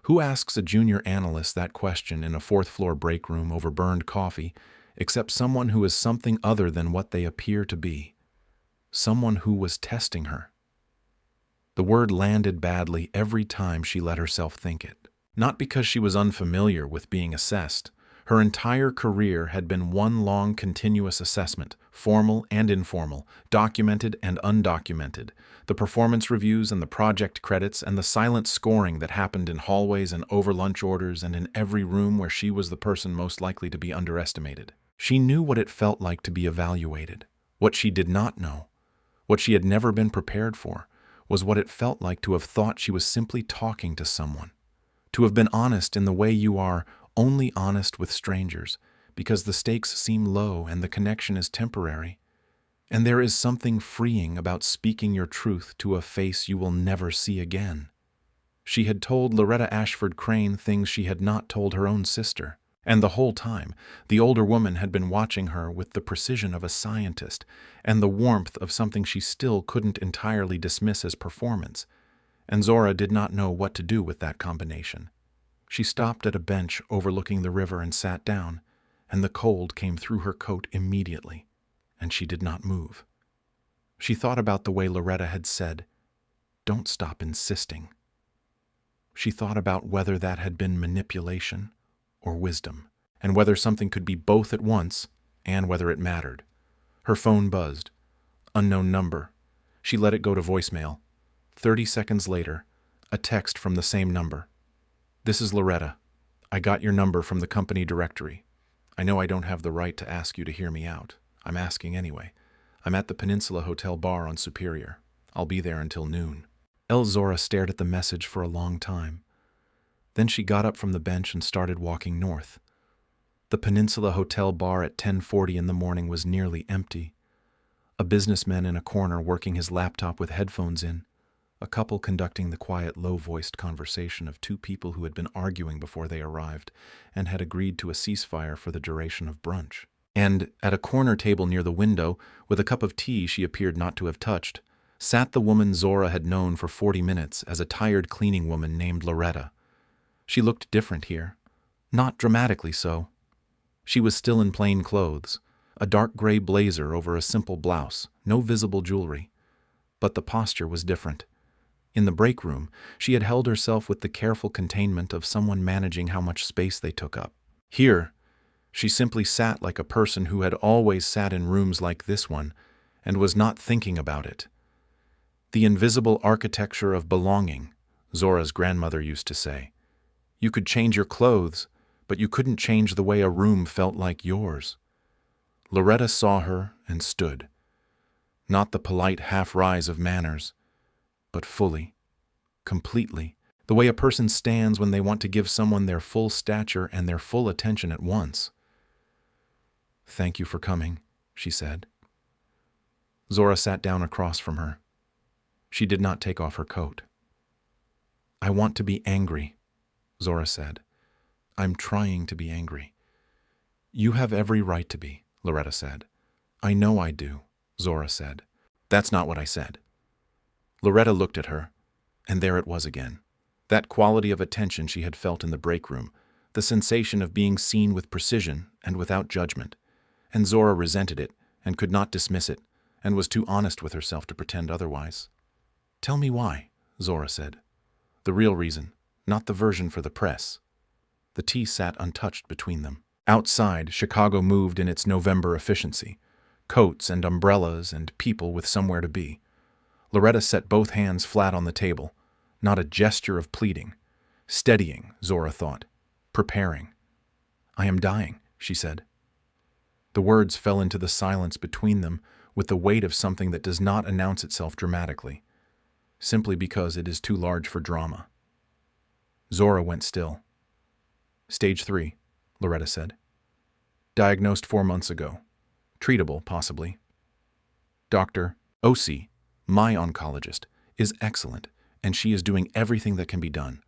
[SPEAKER 1] Who asks a junior analyst that question in a 4th-floor break room over burned coffee, except someone who is something other than what they appear to be? Someone who was testing her. The word landed badly every time she let herself think it. Not because she was unfamiliar with being assessed. Her entire career had been one long continuous assessment, formal and informal, documented and undocumented. The performance reviews and the project credits and the silent scoring that happened in hallways and over lunch orders and in every room where she was the person most likely to be underestimated. She knew what it felt like to be evaluated. What she did not know, what she had never been prepared for, was what it felt like to have thought she was simply talking to someone. To have been honest in the way you are only honest with strangers, because the stakes seem low and the connection is temporary. And there is something freeing about speaking your truth to a face you will never see again. She had told Loretta Ashford Crane things she had not told her own sister. And the whole time, the older woman had been watching her with the precision of a scientist and the warmth of something she still couldn't entirely dismiss as performance. And Zora did not know what to do with that combination. She stopped at a bench overlooking the river and sat down, and the cold came through her coat immediately, and she did not move. She thought about the way Loretta had said, "Don't stop insisting." She thought about whether that had been manipulation or wisdom, and whether something could be both at once, and whether it mattered. Her phone buzzed. Unknown number. She let it go to voicemail. 30 seconds later, a text from the same number. "This is Loretta. I got your number from the company directory. I know I don't have the right to ask you to hear me out. I'm asking anyway. I'm at the Peninsula Hotel bar on Superior. I'll be there until noon." Zora stared at the message for a long time. Then she got up from the bench and started walking north. The Peninsula Hotel bar at 10:40 in the morning was nearly empty. A businessman in a corner working his laptop with headphones in. a couple conducting the quiet, low-voiced conversation of two people who had been arguing before they arrived and had agreed to a ceasefire for the duration of brunch. And at a corner table near the window, with a cup of tea she appeared not to have touched, sat the woman Zora had known for 40 minutes as a tired cleaning woman named Loretta. She looked different here, not dramatically so. She was still in plain clothes, a dark gray blazer over a simple blouse, no visible jewelry. But the posture was different. In the break room, she had held herself with the careful containment of someone managing how much space they took up. Here, she simply sat like a person who had always sat in rooms like this one and was not thinking about it. The invisible architecture of belonging, Zora's grandmother used to say. You could change your clothes, but you couldn't change the way a room felt like yours. Loretta saw her and stood. Not the polite half-rise of manners, but fully, completely, the way a person stands when they want to give someone their full stature and their full attention at once. "Thank you for coming," she said. Zora sat down across from her. She did not take off her coat. "I want to be angry," Zora said. "I'm trying to be angry." "You have every right to be," Loretta said. "I know I do," Zora said. "That's not what I said." Loretta looked at her, and there it was again. That quality of attention she had felt in the break room, the sensation of being seen with precision and without judgment. And Zora resented it, and could not dismiss it, and was too honest with herself to pretend otherwise. "Tell me why," Zora said. "The real reason, not the version for the press." The tea sat untouched between them. Outside, Chicago moved in its November efficiency. Coats and umbrellas and people with somewhere to be. Loretta set both hands flat on the table, not a gesture of pleading. Steadying, Zora thought. Preparing. "I am dying," she said. The words fell into the silence between them with the weight of something that does not announce itself dramatically, simply because it is too large for drama. Zora went still. "Stage 3, Loretta said. "Diagnosed 4 months ago. Treatable, possibly. Dr. Osi, my oncologist, is excellent, and she is doing everything that can be done.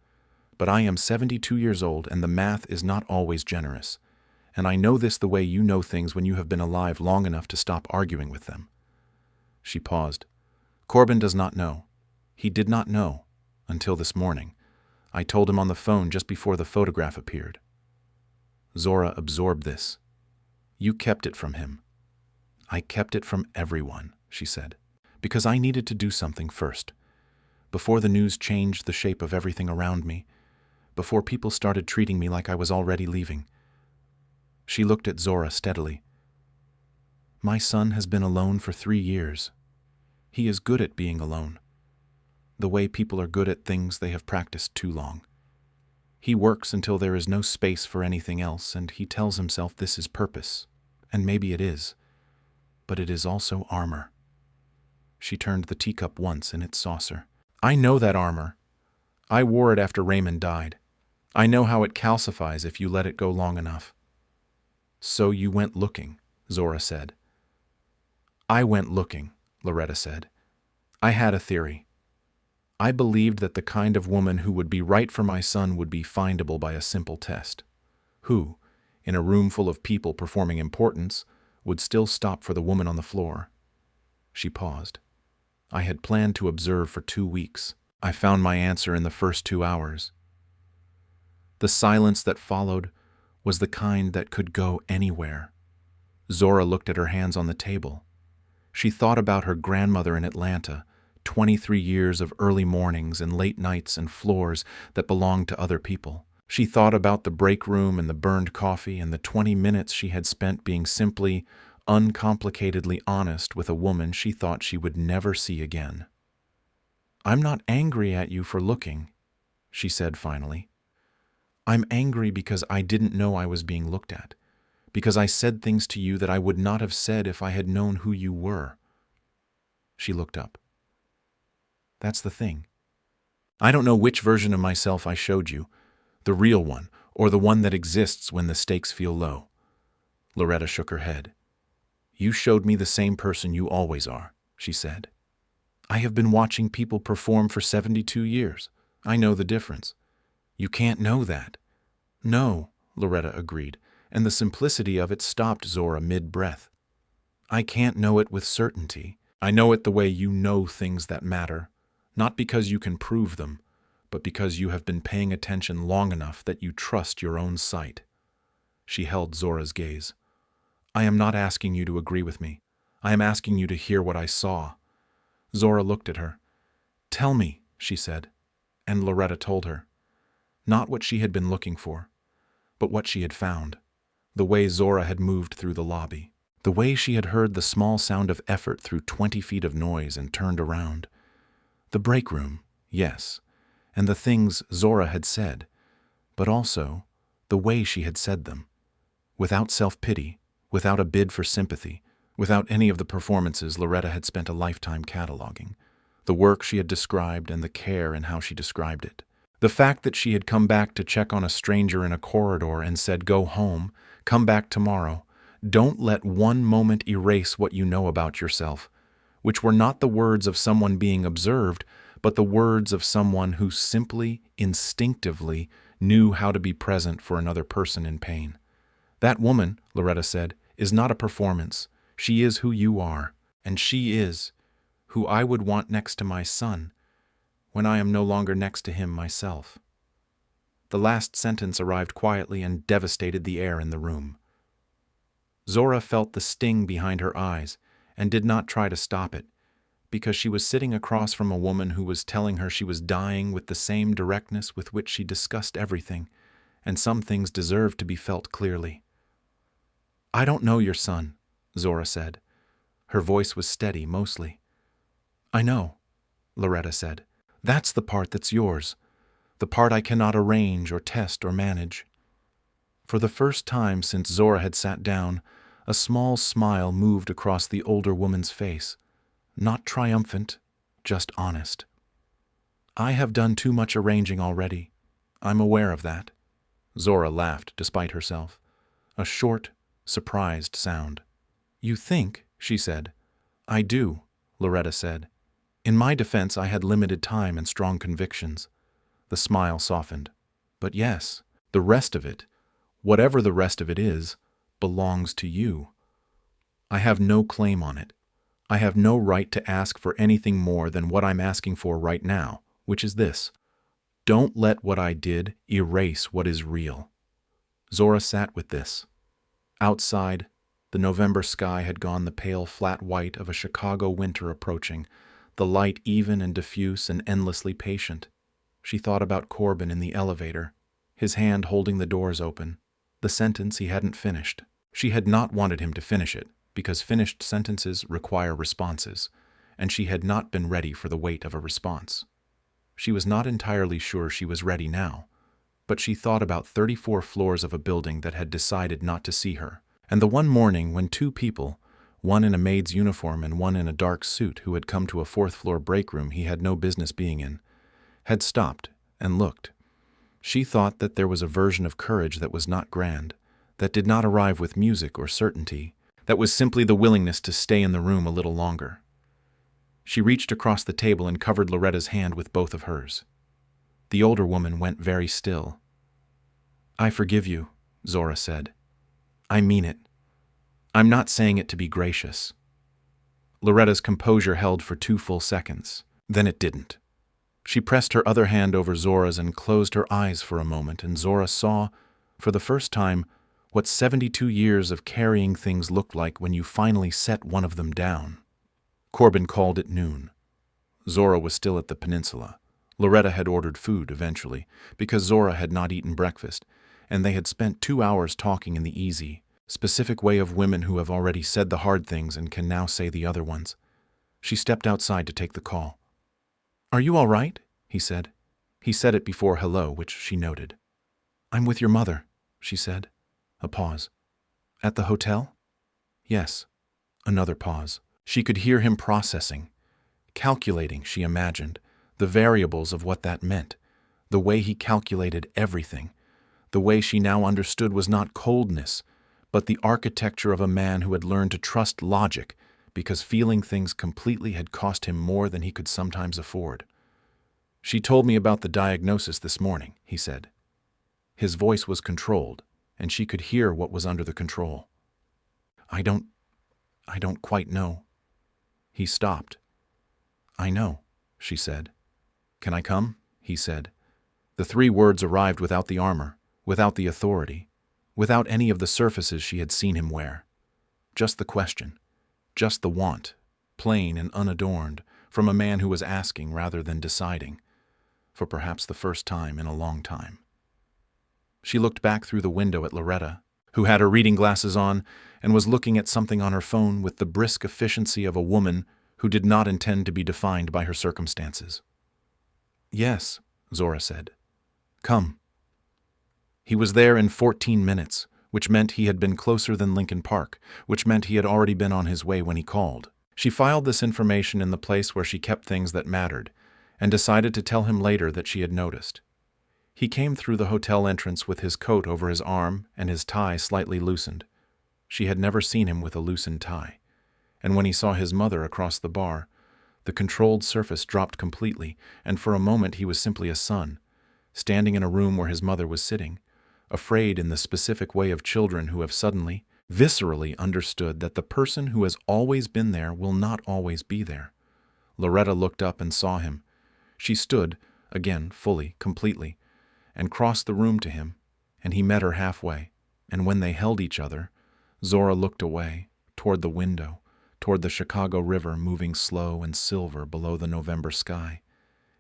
[SPEAKER 1] But I am 72 years old, and the math is not always generous. And I know this the way you know things when you have been alive long enough to stop arguing with them." She paused. "Corbin does not know. He did not know, until this morning. I told him on the phone just before the photograph appeared." Zora absorbed this. "You kept it from him." "I kept it from everyone," she said, "because I needed to do something first. Before the news changed the shape of everything around me, before people started treating me like I was already leaving." She looked at Zora steadily. "My son has been alone for 3 years. He is good at being alone. The way people are good at things they have practiced too long. He works until there is no space for anything else, and he tells himself this is purpose, and maybe it is, but it is also armor." She turned the teacup once in its saucer. "I know that armor. I wore it after Raymond died. I know how it calcifies if you let it go long enough." "So you went looking," Zora said. "I went looking," Loretta said. "I had a theory. I believed that the kind of woman who would be right for my son would be findable by a simple test. Who, in a room full of people performing importance, would still stop for the woman on the floor." She paused. "I had planned to observe for 2 weeks. I found my answer in the first 2 hours." The silence that followed was the kind that could go anywhere. Zora looked at her hands on the table. She thought about her grandmother in Atlanta, 23 years of early mornings and late nights and floors that belonged to other people. She thought about the break room and the burned coffee and the 20 minutes she had spent being simply, uncomplicatedly honest with a woman she thought she would never see again. "I'm not angry at you for looking," she said finally. "I'm angry because I didn't know I was being looked at, because I said things to you that I would not have said if I had known who you were." She looked up. "That's the thing. I don't know which version of myself I showed you, the real one, or the one that exists when the stakes feel low." Loretta shook her head. "You showed me the same person you always are," she said. I have been watching people perform for 72 years. I know the difference. You can't know that. No, Loretta agreed, and the simplicity of it stopped Zora mid-breath. I can't know it with certainty. I know it the way you know things that matter, not because you can prove them, but because you have been paying attention long enough that you trust your own sight. She held Zora's gaze. I am not asking you to agree with me. I am asking you to hear what I saw. Zora looked at her. Tell me, she said, and Loretta told her. Not what she had been looking for, but what she had found. The way Zora had moved through the lobby. The way she had heard the small sound of effort through 20 feet of noise and turned around. The break room, yes, and the things Zora had said, but also the way she had said them. Without self-pity, without a bid for sympathy, without any of the performances Loretta had spent a lifetime cataloging. The work she had described and the care in how she described it. The fact that she had come back to check on a stranger in a corridor and said, go home, come back tomorrow. Don't let one moment erase what you know about yourself, which were not the words of someone being observed, but the words of someone who simply, instinctively, knew how to be present for another person in pain. That woman, Loretta said, is not a performance. She is who you are, and she is who I would want next to my son when I am no longer next to him myself. The last sentence arrived quietly and devastated the air in the room. Zora felt the sting behind her eyes and did not try to stop it, because she was sitting across from a woman who was telling her she was dying with the same directness with which she discussed everything, and some things deserved to be felt clearly. I don't know your son, Zora said. Her voice was steady, mostly. I know, Loretta said. That's the part that's yours, the part I cannot arrange or test or manage. For the first time since Zora had sat down, a small smile moved across the older woman's face, not triumphant, just honest. I have done too much arranging already. I'm aware of that. Zora laughed despite herself, a short, surprised sound. You think, she said. I do, Loretta said. In my defense, I had limited time and strong convictions. The smile softened. But yes, the rest of it, whatever the rest of it is, belongs to you. I have no claim on it. I have no right to ask for anything more than what I'm asking for right now, which is this. Don't let what I did erase what is real. Zora sat with this. Outside, the November sky had gone the pale flat white of a Chicago winter approaching, the light even and diffuse and endlessly patient. She thought about Corbin in the elevator, his hand holding the doors open, the sentence he hadn't finished. She had not wanted him to finish it, because finished sentences require responses, and she had not been ready for the weight of a response. She was not entirely sure she was ready now, but she thought about 34 floors of a building that had decided not to see her, and the one morning when two people, one in a maid's uniform and one in a dark suit who had come to a fourth-floor break room he had no business being in, had stopped and looked. She thought that there was a version of courage that was not grand, that did not arrive with music or certainty, that was simply the willingness to stay in the room a little longer. She reached across the table and covered Loretta's hand with both of hers. The older woman went very still. I forgive you, Zora said. I mean it. I'm not saying it to be gracious. Loretta's composure held for 2 full seconds. Then it didn't. She pressed her other hand over Zora's and closed her eyes for a moment, and Zora saw, for the first time, what 72 years of carrying things looked like when you finally set one of them down. Corbin called it noon. Zora was still at the peninsula. Loretta had ordered food eventually, because Zora had not eaten breakfast, and they had spent 2 hours talking in the easy, specific way of women who have already said the hard things and can now say the other ones. She stepped outside to take the call. Are you all right? He said. He said it before hello, which she noted. I'm with your mother, she said. A pause. At the hotel? Yes. Another pause. She could hear him processing, calculating, she imagined, the variables of what that meant, the way he calculated everything. The way she now understood was not coldness, but the architecture of a man who had learned to trust logic because feeling things completely had cost him more than he could sometimes afford. "She told me about the diagnosis this morning," he said. His voice was controlled, and she could hear what was under the control. I don't quite know." He stopped. "I know," she said. "Can I come?" he said. The 3 words arrived without the armor, without the authority, without any of the surfaces she had seen him wear. Just the question, just the want, plain and unadorned, from a man who was asking rather than deciding, for perhaps the first time in a long time. She looked back through the window at Loretta, who had her reading glasses on and was looking at something on her phone with the brisk efficiency of a woman who did not intend to be defined by her circumstances. "Yes," Zora said. "Come." He was there in 14 minutes, which meant he had been closer than Lincoln Park, which meant he had already been on his way when he called. She filed this information in the place where she kept things that mattered, and decided to tell him later that she had noticed. He came through the hotel entrance with his coat over his arm and his tie slightly loosened. She had never seen him with a loosened tie, and when he saw his mother across the bar, the controlled surface dropped completely, and for a moment he was simply a son, standing in a room where his mother was sitting, afraid in the specific way of children who have suddenly, viscerally understood that the person who has always been there will not always be there. Loretta looked up and saw him. She stood, again fully, completely, and crossed the room to him, and he met her halfway, and when they held each other, Zora looked away, toward the window, toward the Chicago River moving slow and silver below the November sky,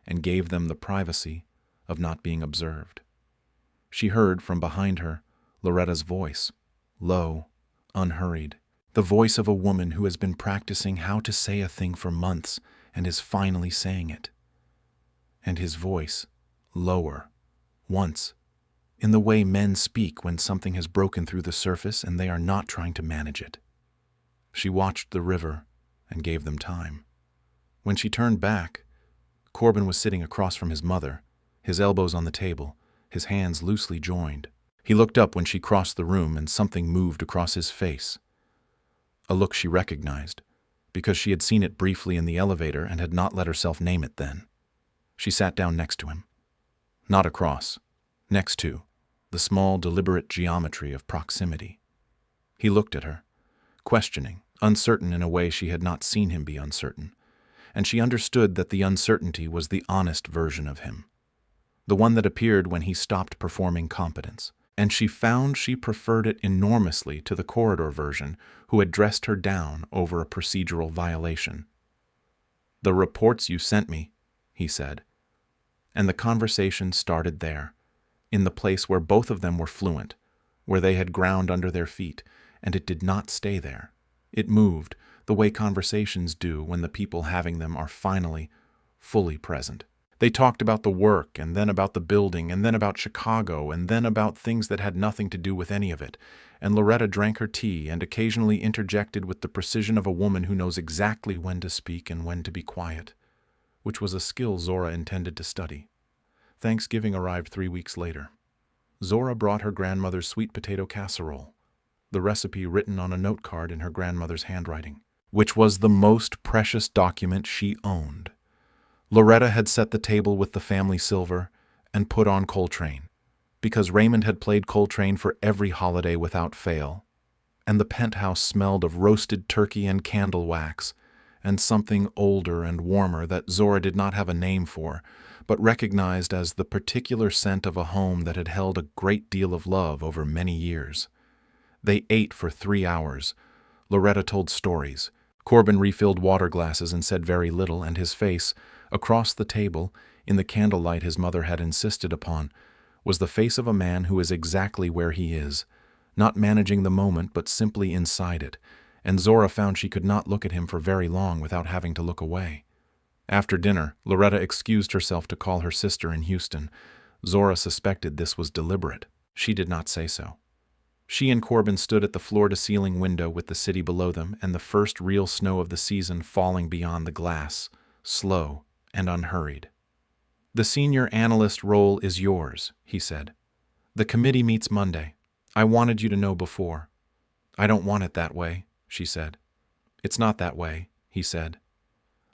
[SPEAKER 1] and gave them the privacy of not being observed. She heard from behind her Loretta's voice, low, unhurried, the voice of a woman who has been practicing how to say a thing for months and is finally saying it. And his voice, lower, once, in the way men speak when something has broken through the surface and they are not trying to manage it. She watched the river and gave them time. When she turned back, Corbin was sitting across from his mother, his elbows on the table, his hands loosely joined. He looked up when she crossed the room and something moved across his face. A look she recognized, because she had seen it briefly in the elevator and had not let herself name it then. She sat down next to him. Not across, next to, the small, deliberate geometry of proximity. He looked at her, questioning, uncertain in a way she had not seen him be uncertain, and she understood that the uncertainty was the honest version of him, the one that appeared when he stopped performing competence, and she found she preferred it enormously to the corridor version who had dressed her down over a procedural violation. "The reports you sent me," he said. And the conversation started there, in the place where both of them were fluent, where they had ground under their feet, and it did not stay there. It moved, the way conversations do when the people having them are finally, fully present. They talked about the work, and then about the building, and then about Chicago, and then about things that had nothing to do with any of it, and Loretta drank her tea and occasionally interjected with the precision of a woman who knows exactly when to speak and when to be quiet, which was a skill Zora intended to study. Thanksgiving arrived 3 weeks later. Zora brought her grandmother's sweet potato casserole, the recipe written on a note card in her grandmother's handwriting, which was the most precious document she owned. Loretta had set the table with the family silver and put on Coltrane, because Raymond had played Coltrane for every holiday without fail, and the penthouse smelled of roasted turkey and candle wax, and something older and warmer that Zora did not have a name for, but recognized as the particular scent of a home that had held a great deal of love over many years. They ate for 3 hours. Loretta told stories. Corbin refilled water glasses and said very little, and his face, across the table, in the candlelight his mother had insisted upon, was the face of a man who is exactly where he is, not managing the moment but simply inside it, and Zora found she could not look at him for very long without having to look away. After dinner, Loretta excused herself to call her sister in Houston. Zora suspected this was deliberate. She did not say so. She and Corbin stood at the floor-to-ceiling window with the city below them and the first real snow of the season falling beyond the glass, slow and unhurried. "The senior analyst role is yours," he said. "The committee meets Monday. I wanted you to know before." "I don't want it that way," she said. "It's not that way," he said.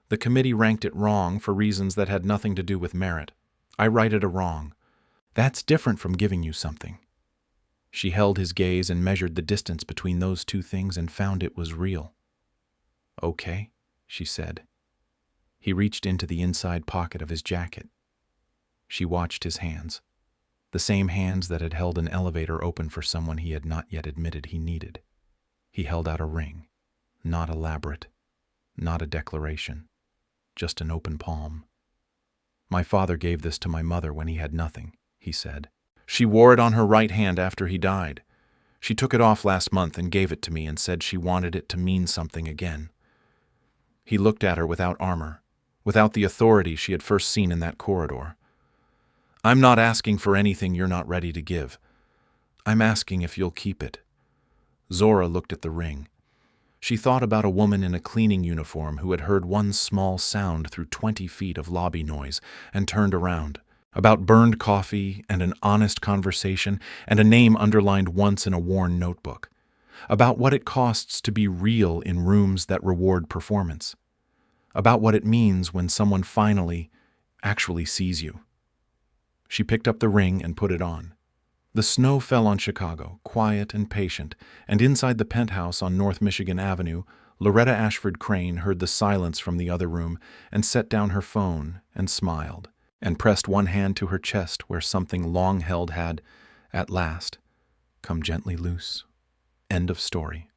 [SPEAKER 1] "The committee ranked it wrong for reasons that had nothing to do with merit. I righted a wrong. That's different from giving you something." She held his gaze and measured the distance between those two things and found it was real. "Okay," she said. He reached into the inside pocket of his jacket. She watched his hands, the same hands that had held an elevator open for someone he had not yet admitted he needed. He held out a ring, not elaborate, not a declaration, just an open palm. "My father gave this to my mother when he had nothing," he said. "She wore it on her right hand after he died. She took it off last month and gave it to me and said she wanted it to mean something again." He looked at her without armor, without the authority she had first seen in that corridor. "I'm not asking for anything you're not ready to give. I'm asking if you'll keep it." Zora looked at the ring. She thought about a woman in a cleaning uniform who had heard one small sound through 20 feet of lobby noise and turned around, about burned coffee and an honest conversation and a name underlined once in a worn notebook, about what it costs to be real in rooms that reward performance, about what it means when someone finally, actually sees you. She picked up the ring and put it on. The snow fell on Chicago, quiet and patient, and inside the penthouse on North Michigan Avenue, Loretta Ashford Crane heard the silence from the other room and set down her phone and smiled, and pressed one hand to her chest where something long held had, at last, come gently loose. End of story.